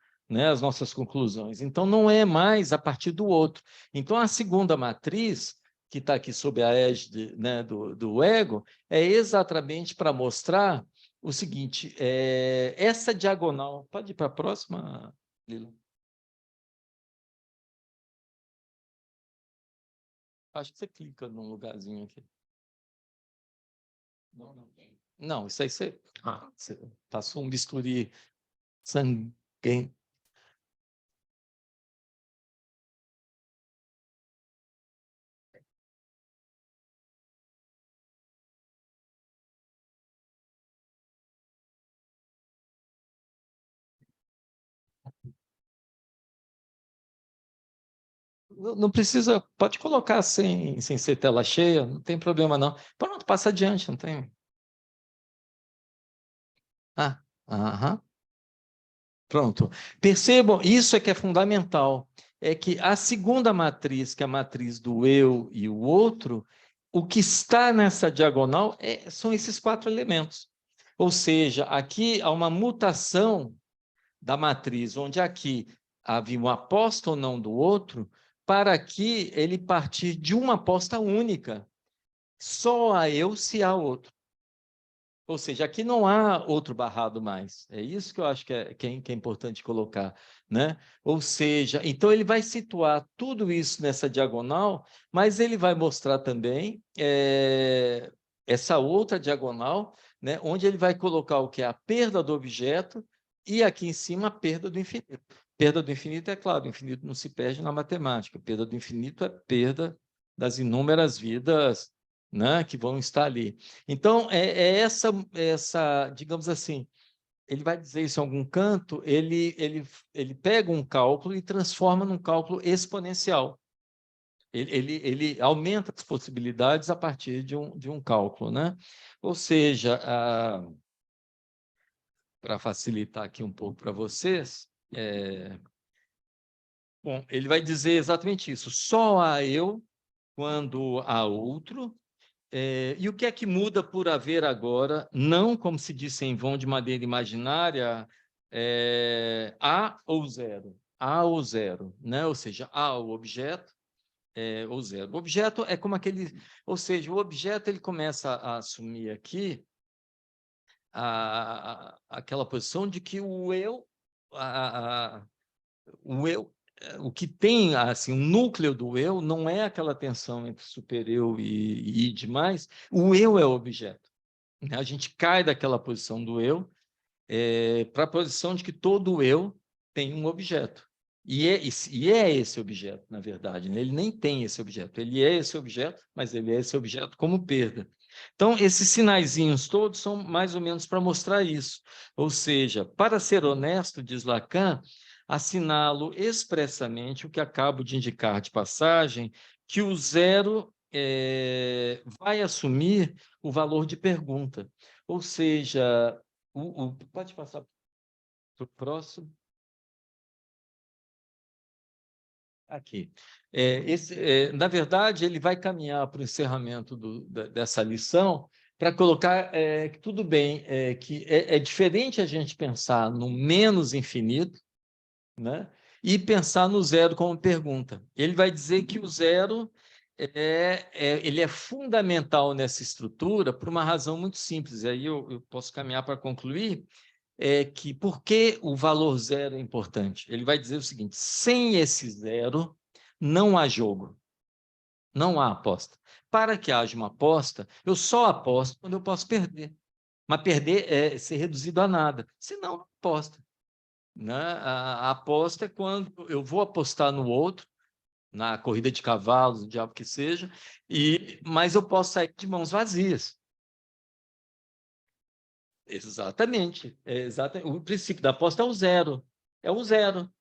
conclusões. Então, não é mais a partir do outro. Então, a segunda matriz, que está aqui sob a égide, né, do ego, é exatamente para mostrar o seguinte, essa diagonal... Pode ir para a próxima, Lila? Acho que você clica num lugarzinho aqui. Não, não. Não, isso aí você passou um bisturi sanguíneo. Não precisa, pode colocar sem ser tela cheia, não tem problema não. Pronto, passa adiante, não tem. Aham. Pronto. Percebam, isso é que é fundamental, é que a segunda matriz, que é a matriz do eu e o outro, o que está nessa diagonal são esses 4 elementos. Ou seja, aqui há uma mutação da matriz, onde aqui havia uma aposta ou não do outro, para aqui ele partir de uma aposta única. Só há eu se há outro. Ou seja, aqui não há outro barrado mais. É isso que eu acho que é importante colocar, né? Ou seja, então ele vai situar tudo isso nessa diagonal, mas ele vai mostrar também essa outra diagonal, né? Onde ele vai colocar o que é a perda do objeto e aqui em cima a perda do infinito. Perda do infinito, é claro, o infinito não se perde na matemática. Perda do infinito é perda das inúmeras vidas, né, que vão estar ali. Então, essa, digamos assim, ele vai dizer isso em algum canto, ele pega um cálculo e transforma num cálculo exponencial. Ele aumenta as possibilidades a partir de um cálculo, né? Ou seja, para facilitar aqui um pouco para vocês, bom, ele vai dizer exatamente isso. Só há eu quando há outro. E o que é que muda por haver agora, não, como se disse em vão de maneira imaginária, A ou zero? A ou zero, né? Ou seja, A o objeto, ou zero. O objeto é como aquele... Ou seja, o objeto ele começa a assumir aqui aquela posição de que o eu... o eu, o que tem assim, o núcleo do eu não é aquela tensão entre supereu e demais, o eu é o objeto. A gente cai daquela posição do eu para a posição de que todo eu tem um objeto. E é esse objeto, na verdade, né? Ele nem tem esse objeto, ele é esse objeto, mas ele é esse objeto como perda. Então, esses sinaizinhos todos são mais ou menos para mostrar isso. Ou seja, para ser honesto, diz Lacan, assinalo expressamente o que acabo de indicar de passagem, que o zero vai assumir o valor de pergunta. Ou seja, pode passar para o próximo. Aqui. Na verdade, ele vai caminhar para o encerramento dessa lição para colocar que tudo bem, que é diferente a gente pensar no menos infinito, né? E pensar no zero como pergunta. Ele vai dizer que o zero ele é fundamental nessa estrutura por uma razão muito simples. Aí eu posso caminhar para concluir, que por que o valor zero é importante? Ele vai dizer o seguinte: sem esse zero, não há jogo, não há aposta. Para que haja uma aposta, eu só aposto quando eu posso perder. Mas perder é ser reduzido a nada, senão não aposta. Né? A aposta é quando eu vou apostar no outro, na corrida de cavalos, o diabo que seja, mas eu posso sair de mãos vazias. Exatamente, exatamente. O princípio da aposta é o zero. É o zero.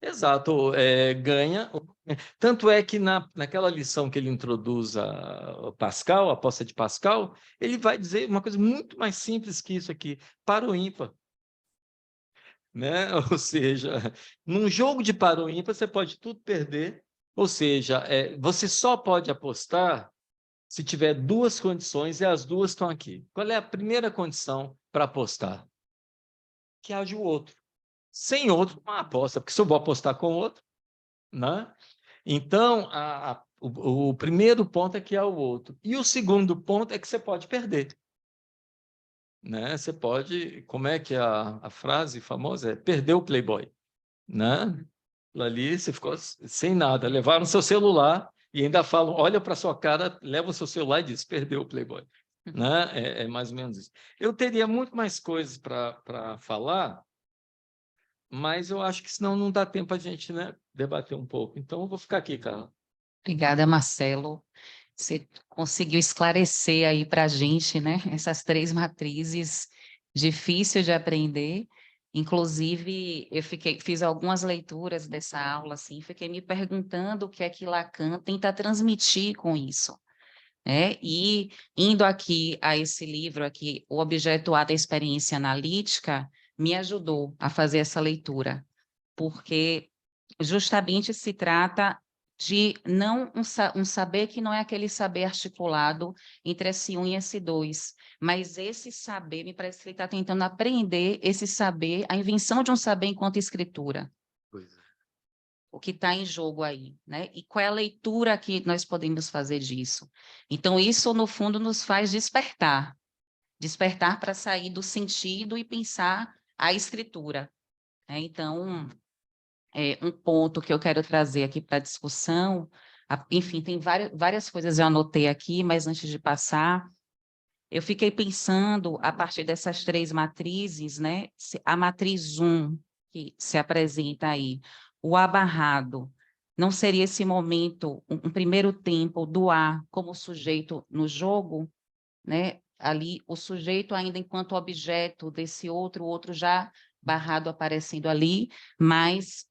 Exato, ganha. Tanto é que naquela lição que ele introduz a Pascal, a aposta de Pascal, ele vai dizer uma coisa muito mais simples que isso aqui, par ou ímpar. Né? Ou seja, num jogo de par ou ímpar, você pode tudo perder. Ou seja, você só pode apostar se tiver duas condições e as duas estão aqui. Qual é a primeira condição para apostar? Que haja o outro. Sem outro, uma aposta, porque se eu vou apostar com o outro, né? Então, o primeiro ponto é que há o outro. E o segundo ponto é que você pode perder. Né? Você pode, como é que a frase famosa é? Perder o Playboy. Né? Ali você ficou sem nada. Levaram seu celular e ainda falam, olha para sua cara, leva o seu celular e diz, perdeu o Playboy. Né? É mais ou menos isso. Eu teria muito mais coisas para falar, mas eu acho que senão não dá tempo a gente, né, debater um pouco. Então, eu vou ficar aqui, Carla. Obrigada, Marcelo. Você conseguiu esclarecer aí para a gente, né? Essas 3 matrizes difíceis de aprender. Inclusive, eu fiz algumas leituras dessa aula, assim, fiquei me perguntando o que é que Lacan tenta transmitir com isso. E indo aqui a esse livro aqui, O Objeto A da Experiência Analítica, me ajudou a fazer essa leitura, porque justamente se trata de não um saber que não é aquele saber articulado entre S1 e S2, mas esse saber, me parece que ele está tentando aprender esse saber, a invenção de um saber enquanto escritura. Pois é. O que está em jogo aí, né? E qual é a leitura que nós podemos fazer disso? Então, isso, no fundo, nos faz despertar para sair do sentido e pensar a escritura, né? Então, um ponto que eu quero trazer aqui para a discussão, enfim, tem várias coisas eu anotei aqui, mas antes de passar, eu fiquei pensando, a partir dessas 3 matrizes, né? A matriz 1, que se apresenta aí, o A barrado, não seria esse momento, um primeiro tempo do A como sujeito no jogo, né? Ali, o sujeito ainda enquanto objeto desse outro, o outro já barrado aparecendo ali, mas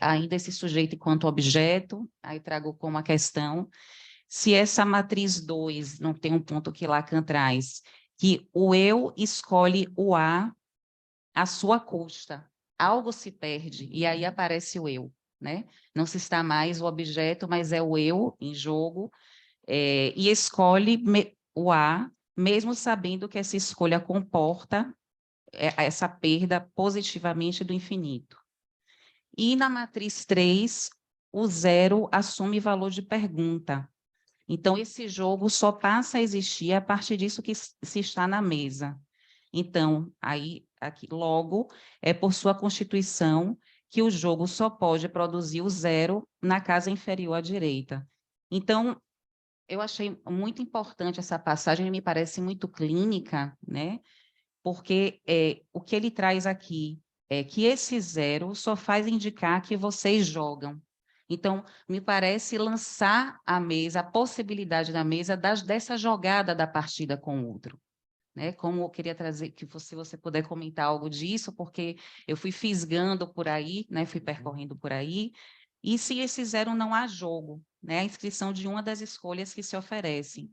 ainda esse sujeito enquanto objeto, aí trago como a questão, se essa matriz 2 não tem um ponto que Lacan traz, que o eu escolhe o A à sua custa, algo se perde, e aí aparece o eu, né? Não se está mais o objeto, mas é o eu em jogo, e escolhe o A, mesmo sabendo que essa escolha comporta essa perda positivamente do infinito. E na matriz 3, o zero assume valor de pergunta. Então, esse jogo só passa a existir a partir disso que se está na mesa. Então, aí, aqui, logo, é por sua constituição que o jogo só pode produzir o zero na casa inferior à direita. Então, eu achei muito importante essa passagem, me parece muito clínica, né? Porque o que ele traz aqui é que esse zero só faz indicar que vocês jogam. Então, me parece lançar à mesa, a possibilidade da mesa dessa jogada da partida com o outro. Né? Como eu queria trazer, que você puder comentar algo disso, porque eu fui fisgando por aí, né? Fui percorrendo por aí, e se esse zero não há jogo, né? A inscrição de uma das escolhas que se oferecem.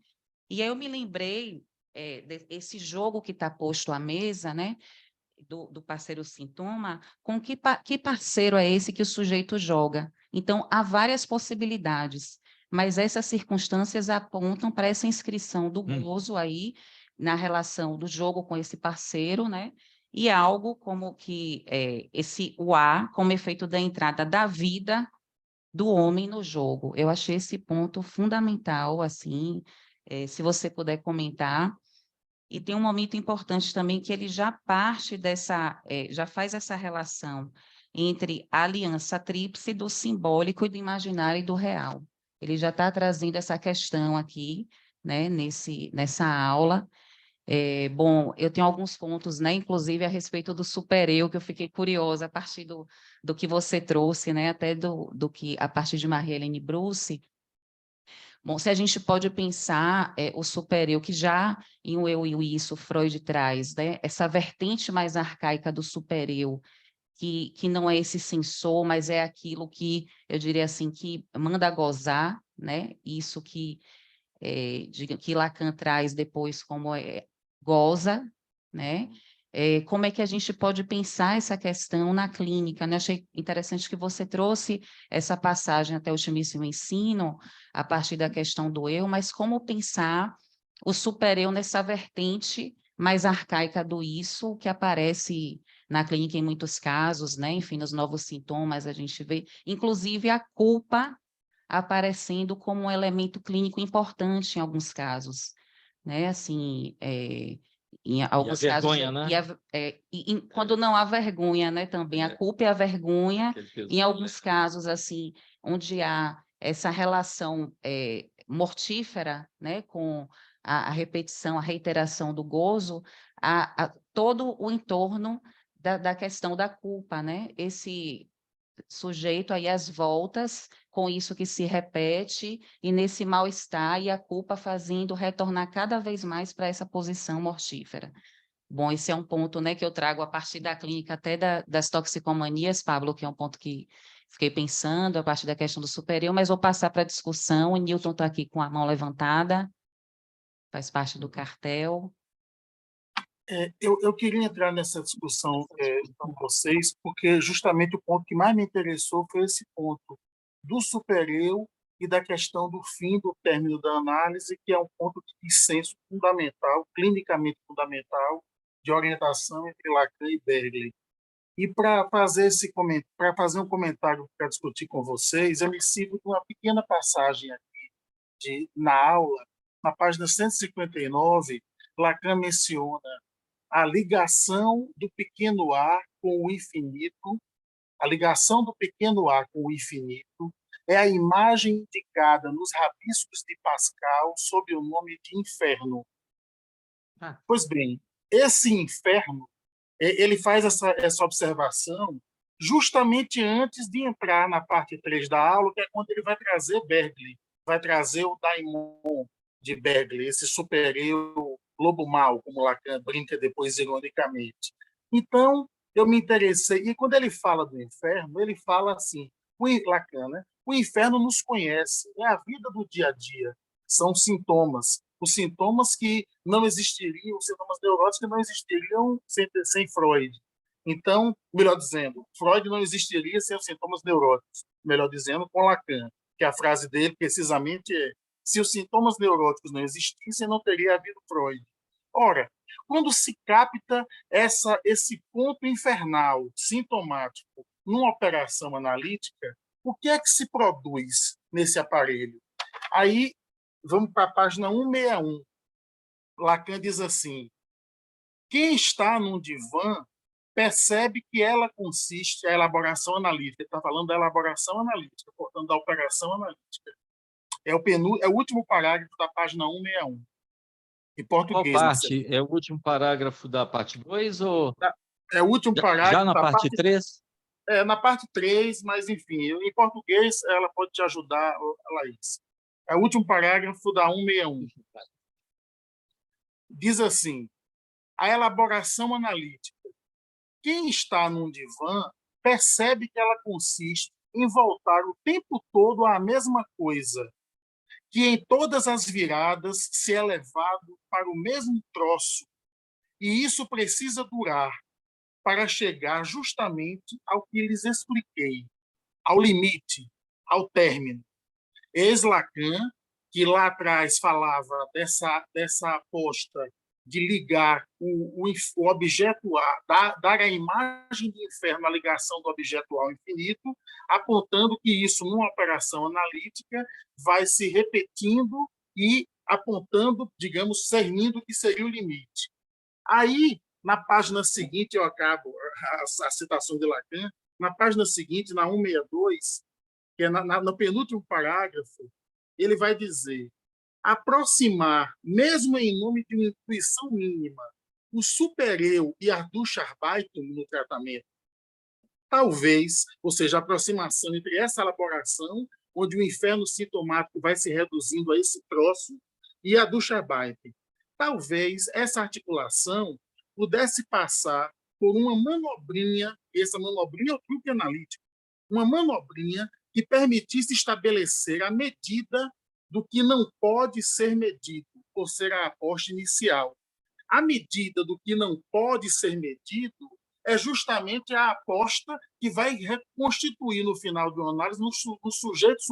E aí eu me lembrei desse jogo que está posto à mesa, né? Do parceiro sintoma, com que parceiro é esse que o sujeito joga? Então, há várias possibilidades, mas essas circunstâncias apontam para essa inscrição do gozo aí, na relação do jogo com esse parceiro, né? E algo como que o A, como efeito da entrada da vida do homem no jogo. Eu achei esse ponto fundamental, assim, se você puder comentar. E tem um momento importante também que ele já parte já faz essa relação entre a aliança tríplice do simbólico e do imaginário e do real. Ele já está trazendo essa questão aqui, né, nessa aula. Bom, eu tenho alguns pontos, né, inclusive a respeito do super-eu, que eu fiquei curiosa a partir do que você trouxe, né, até do que, a partir de Maria Helene Bruce. Bom, se a gente pode pensar o super-eu, que já em O Eu e o Isso, Freud traz, né, essa vertente mais arcaica do super-eu, que não é esse sensor, mas é aquilo que, eu diria assim, que manda gozar, né, isso que Lacan traz depois como goza, né, como é que a gente pode pensar essa questão na clínica, né? Achei interessante que você trouxe essa passagem até o ultimíssimo ensino, a partir da questão do eu, mas como pensar o super-eu nessa vertente mais arcaica do isso, que aparece na clínica em muitos casos, né? Enfim, nos novos sintomas a gente vê, inclusive a culpa aparecendo como um elemento clínico importante em alguns casos, né? Assim, em alguns e a casos, vergonha, né? quando não há vergonha, né? Também a culpa e a vergonha, em alguns casos, assim, onde há essa relação mortífera, né? Com a repetição, a reiteração do gozo, todo o entorno da questão da culpa, né? Esse sujeito aí às voltas com isso que se repete e nesse mal-estar e a culpa fazendo retornar cada vez mais para essa posição mortífera. Bom, esse é um ponto, né, que eu trago a partir da clínica até das toxicomanias, Pablo, que é um ponto que fiquei pensando a partir da questão do superior, mas vou passar para a discussão. O Newton está aqui com a mão levantada, faz parte do cartel. Eu queria entrar nessa discussão com vocês, porque justamente o ponto que mais me interessou foi esse ponto do supereu e da questão do fim do término da análise, que é um ponto de dissenso fundamental, clinicamente fundamental, de orientação entre Lacan e Berkeley. E para fazer um comentário para discutir com vocês, eu me sirvo de uma pequena passagem aqui na aula, na página 159, Lacan menciona a ligação do pequeno a com o infinito. A ligação do pequeno a com o infinito é a imagem indicada nos rabiscos de Pascal sob o nome de inferno. Pois bem, esse inferno, ele faz essa observação justamente antes de entrar na parte 3 da aula, que é quando ele vai trazer Berkeley, vai trazer o daimon de Berkeley, esse supereu lobo mau, como Lacan brinca depois ironicamente. Então, eu me interessei, e quando ele fala do inferno, ele fala assim, Lacan, né? O inferno nos conhece, é a vida do dia a dia, são sintomas, os sintomas que não existiriam, os sintomas neuróticos que não existiriam sem Freud. Então, melhor dizendo, Freud não existiria sem os sintomas neuróticos, melhor dizendo, com Lacan, que a frase dele precisamente é: se os sintomas neuróticos não existissem, não teria havido Freud. Ora, quando se capta esse ponto infernal, sintomático, numa operação analítica, o que é que se produz nesse aparelho? Aí, vamos para a página 161. Lacan diz assim: quem está num divã percebe que ela consiste, a elaboração analítica, está falando da elaboração analítica, portanto, da operação analítica. É o último parágrafo da página 161. Em português. Qual parte? É o último parágrafo da parte 2 ou é o último parágrafo já na da parte 3? Na parte 3, mas, enfim, em português ela pode te ajudar, Laís. É o último parágrafo da 161. Diz assim: a elaboração analítica. Quem está num divã percebe que ela consiste em voltar o tempo todo à mesma coisa, que em todas as viradas se é levado para o mesmo troço, e isso precisa durar para chegar justamente ao que lhes expliquei, ao limite, ao término. Eis Lacan, que lá atrás falava dessa aposta de ligar o objeto A, dar a imagem de inferno à ligação do objeto A ao infinito, apontando que isso, numa operação analítica, vai se repetindo e apontando, digamos, cernindo o que seria o limite. Aí, na página seguinte, eu acabo a citação de Lacan, na página seguinte, na 162, que é no penúltimo parágrafo, ele vai dizer: aproximar, mesmo em nome de uma intuição mínima, o supereu e a Duchartbeitung no tratamento. Talvez, ou seja, a aproximação entre essa elaboração, onde o inferno sintomático vai se reduzindo a esse troço, e a Duchartbeitung. Talvez essa articulação pudesse passar por uma manobrinha, essa manobrinha é o truque analítico, uma manobrinha que permitisse estabelecer a medida do que não pode ser medido, por ser a aposta inicial. A medida do que não pode ser medido é justamente a aposta que vai reconstituir no final de uma análise no sujeito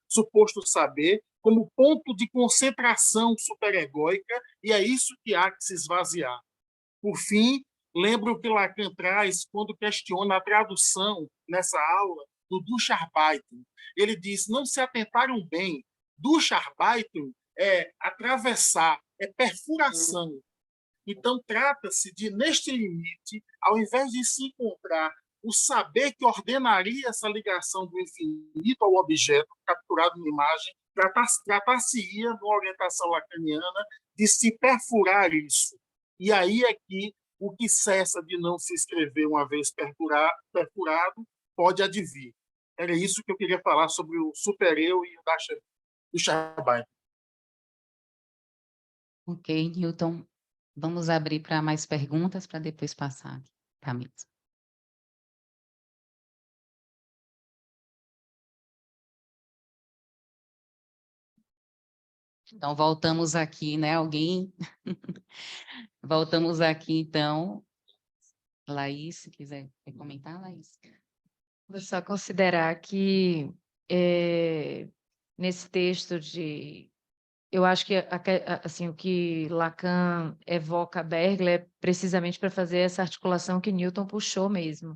suposto saber como ponto de concentração superegóica, e é isso que há que se esvaziar. Por fim, lembro o que Lacan traz quando questiona a tradução nessa aula do Duchartbeitung. Ele diz: não se atentaram bem. Duchartbeitung é atravessar, é perfuração. Então, trata-se de, neste limite, ao invés de se encontrar o saber que ordenaria essa ligação do infinito ao objeto capturado na imagem, tratar-se-ia, numa orientação lacaniana, de se perfurar isso. E aí é que o que cessa de não se escrever uma vez perfurado pode advir. Era isso que eu queria falar sobre o supereu e o Duchartbeitung. Ok, Newton. Vamos abrir para mais perguntas para depois passar para a mesa. Então, voltamos aqui, né? Alguém? Voltamos aqui, então. Laís, se quiser comentar, Laís. Vou só considerar que nesse texto eu acho que assim, o que Lacan evoca Bergler é precisamente para fazer essa articulação que Newton puxou mesmo.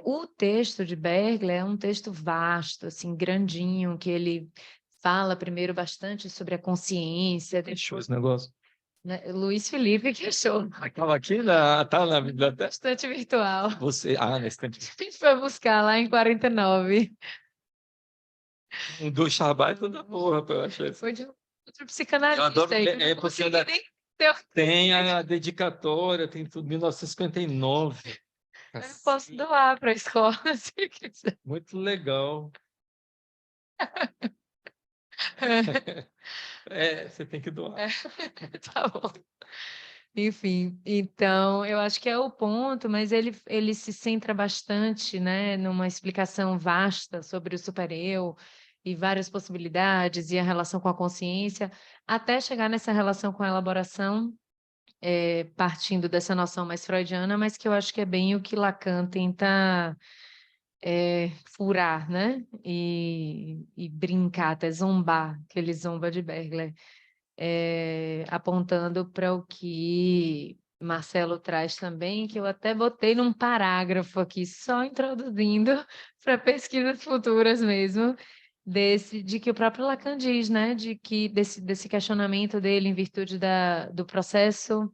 O texto de Bergler é um texto vasto, assim, grandinho, que ele fala primeiro bastante sobre a consciência. Fechou esse negócio. Né? Luiz Felipe que achou. Estava aqui, tá na biblioteca. Estante virtual. Na estante. A gente foi buscar lá em 49. Do Charbat toda porra, eu achei. Foi de outro psicanalista. Eu adoro, aí, que eu porque não consegui nem ter- tem a dedicatória, tem tudo, 1959. Eu posso doar para a escola, se quiser. Muito legal. Você tem que doar. Tá bom. Enfim, então, eu acho que é o ponto, mas ele se centra bastante, né, numa explicação vasta sobre o super-eu e várias possibilidades e a relação com a consciência, até chegar nessa relação com a elaboração, partindo dessa noção mais freudiana, mas que eu acho que é bem o que Lacan tenta furar, né, e brincar, até zombar, que ele zomba de Bergler. Apontando para o que Marcelo traz também, que eu até botei num parágrafo aqui, só introduzindo para pesquisas futuras mesmo, de que o próprio Lacan diz, né, de que desse questionamento dele em virtude do processo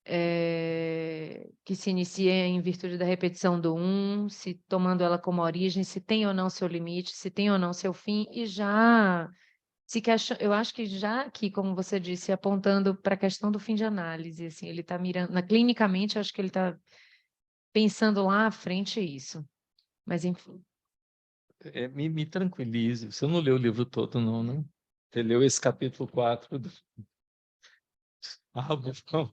que se inicia em virtude da repetição do se tomando ela como origem, se tem ou não seu limite, se tem ou não seu fim, e já eu acho que já aqui, como você disse, apontando para a questão do fim de análise, assim, ele está mirando, clinicamente, eu acho que ele está pensando lá à frente isso. Mas, enfim. Me tranquilize. Você não leu o livro todo, não, né? Você leu esse capítulo 4 do... bom.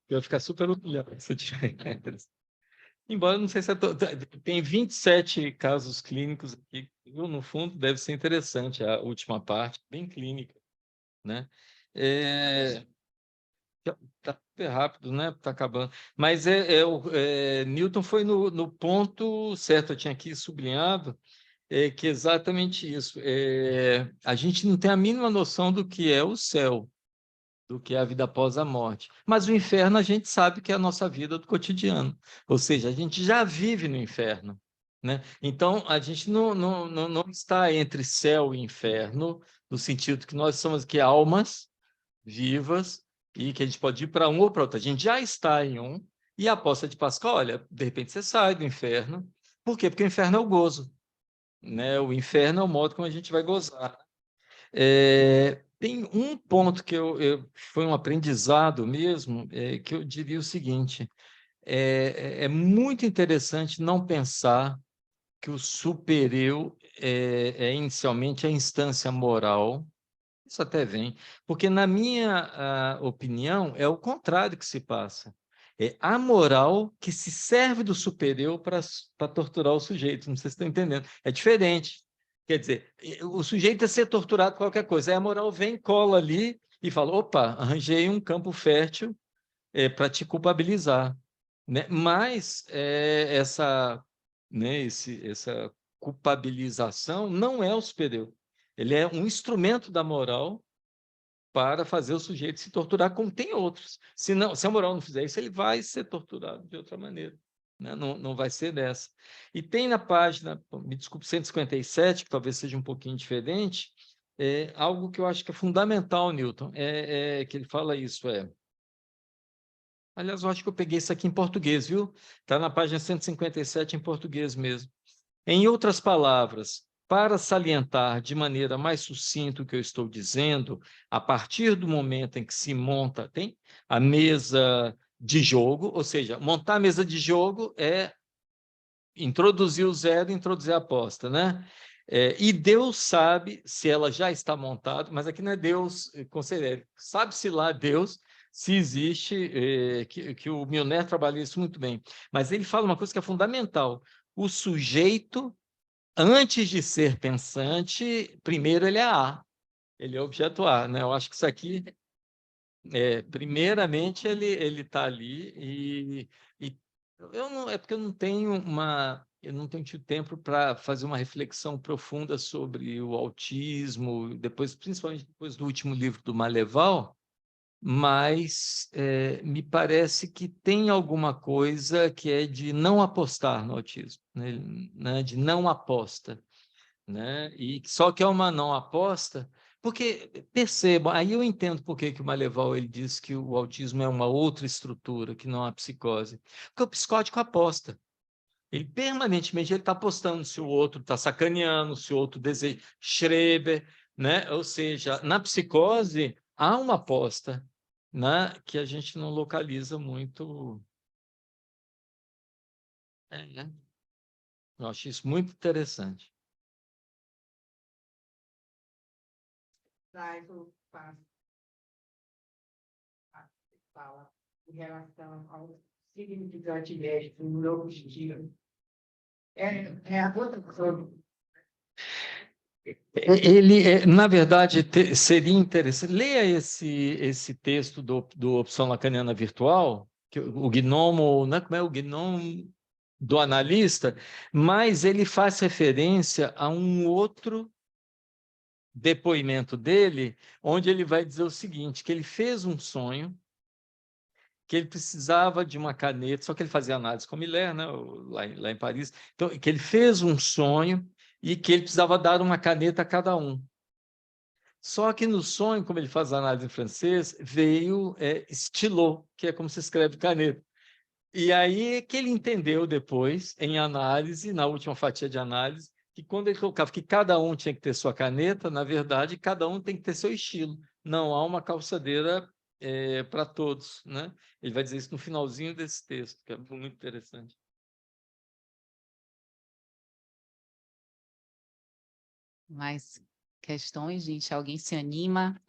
Eu ia ficar super humilhado se eu tiver. Embora, não sei se tem 27 casos clínicos aqui, viu? No fundo, deve ser interessante a última parte, bem clínica, né? Está super rápido, né? Está acabando. Mas Newton foi no ponto certo, eu tinha aqui sublinhado, que é exatamente isso. A gente não tem a mínima noção do que é o céu, do que é a vida após a morte. Mas o inferno a gente sabe que é a nossa vida do cotidiano. Ou seja, a gente já vive no inferno, né? Então, a gente não está entre céu e inferno, no sentido que nós somos aqui almas vivas e que a gente pode ir para um ou para outro. A gente já está em um, e a aposta de Pascal, olha, de repente você sai do inferno. Por quê? Porque o inferno é o gozo, né? O inferno é o modo como a gente vai gozar. Tem um ponto que foi um aprendizado mesmo, que eu diria o seguinte: é muito interessante não pensar que o super-eu é inicialmente a instância moral. Isso até vem, porque, na minha opinião, é o contrário que se passa. É a moral que se serve do super-eu para torturar o sujeito. Não sei se estão entendendo. É diferente. Quer dizer, o sujeito é ser torturado por qualquer coisa. Aí a moral vem, cola ali e fala: opa, arranjei um campo fértil para te culpabilizar. Né? Mas essa culpabilização não é o super-eu. Ele é um instrumento da moral para fazer o sujeito se torturar, como tem outros. Se a moral não fizer isso, ele vai ser torturado de outra maneira. Né? Não vai ser dessa. E tem na página, me desculpe, 157, que talvez seja um pouquinho diferente, algo que eu acho que é fundamental, Newton, que ele fala isso, Aliás, eu acho que eu peguei isso aqui em português, viu? Está na página 157 em português mesmo. Em outras palavras, para salientar de maneira mais sucinta o que eu estou dizendo, a partir do momento em que se monta, tem a mesa de jogo, ou seja, montar a mesa de jogo é introduzir o zero, introduzir a aposta, né? E Deus sabe se ela já está montada, mas aqui não é Deus conselheiro, sabe-se lá Deus se existe, que o Milner trabalha isso muito bem. Mas ele fala uma coisa que é fundamental: o sujeito, antes de ser pensante, primeiro ele é A, ele é objeto A, né? Eu acho que isso aqui, primeiramente, ele está ali e eu não, é porque eu não tenho eu não tenho tido tempo para fazer uma reflexão profunda sobre o autismo, depois, principalmente depois do último livro do Maleval, mas me parece que tem alguma coisa que é de não apostar no autismo, né? De não aposta, né? E só que é uma não aposta, porque percebam, aí eu entendo por que o Maleval ele diz que o autismo é uma outra estrutura, que não a psicose, porque o psicótico aposta. Ele permanentemente ele está apostando se o outro está sacaneando, se o outro deseja. Schreber, né? Ou seja, na psicose há uma aposta, né? Que a gente não localiza muito. Né? Eu acho isso muito interessante. Traz o fala em relação ao significante médico no novo estilo. É a outra coisa. Na verdade, seria interessante. Leia esse texto do Opção Lacaniana Virtual, que o gnomo, né, como é o gnomo do analista, mas ele faz referência a um outro depoimento dele, onde ele vai dizer o seguinte, que ele fez um sonho, que ele precisava de uma caneta, só que ele fazia análise com Miller, né, lá em Paris, então, que ele fez um sonho e que ele precisava dar uma caneta a cada um. Só que no sonho, como ele faz análise em francês, veio stylo, que é como se escreve caneta. E aí que ele entendeu depois, em análise, na última fatia de análise, que quando ele colocava que cada um tinha que ter sua caneta, na verdade, cada um tem que ter seu estilo. Não há uma calçadeira para todos, né? Ele vai dizer isso no finalzinho desse texto, que é muito interessante. Mais questões, gente? Alguém se anima?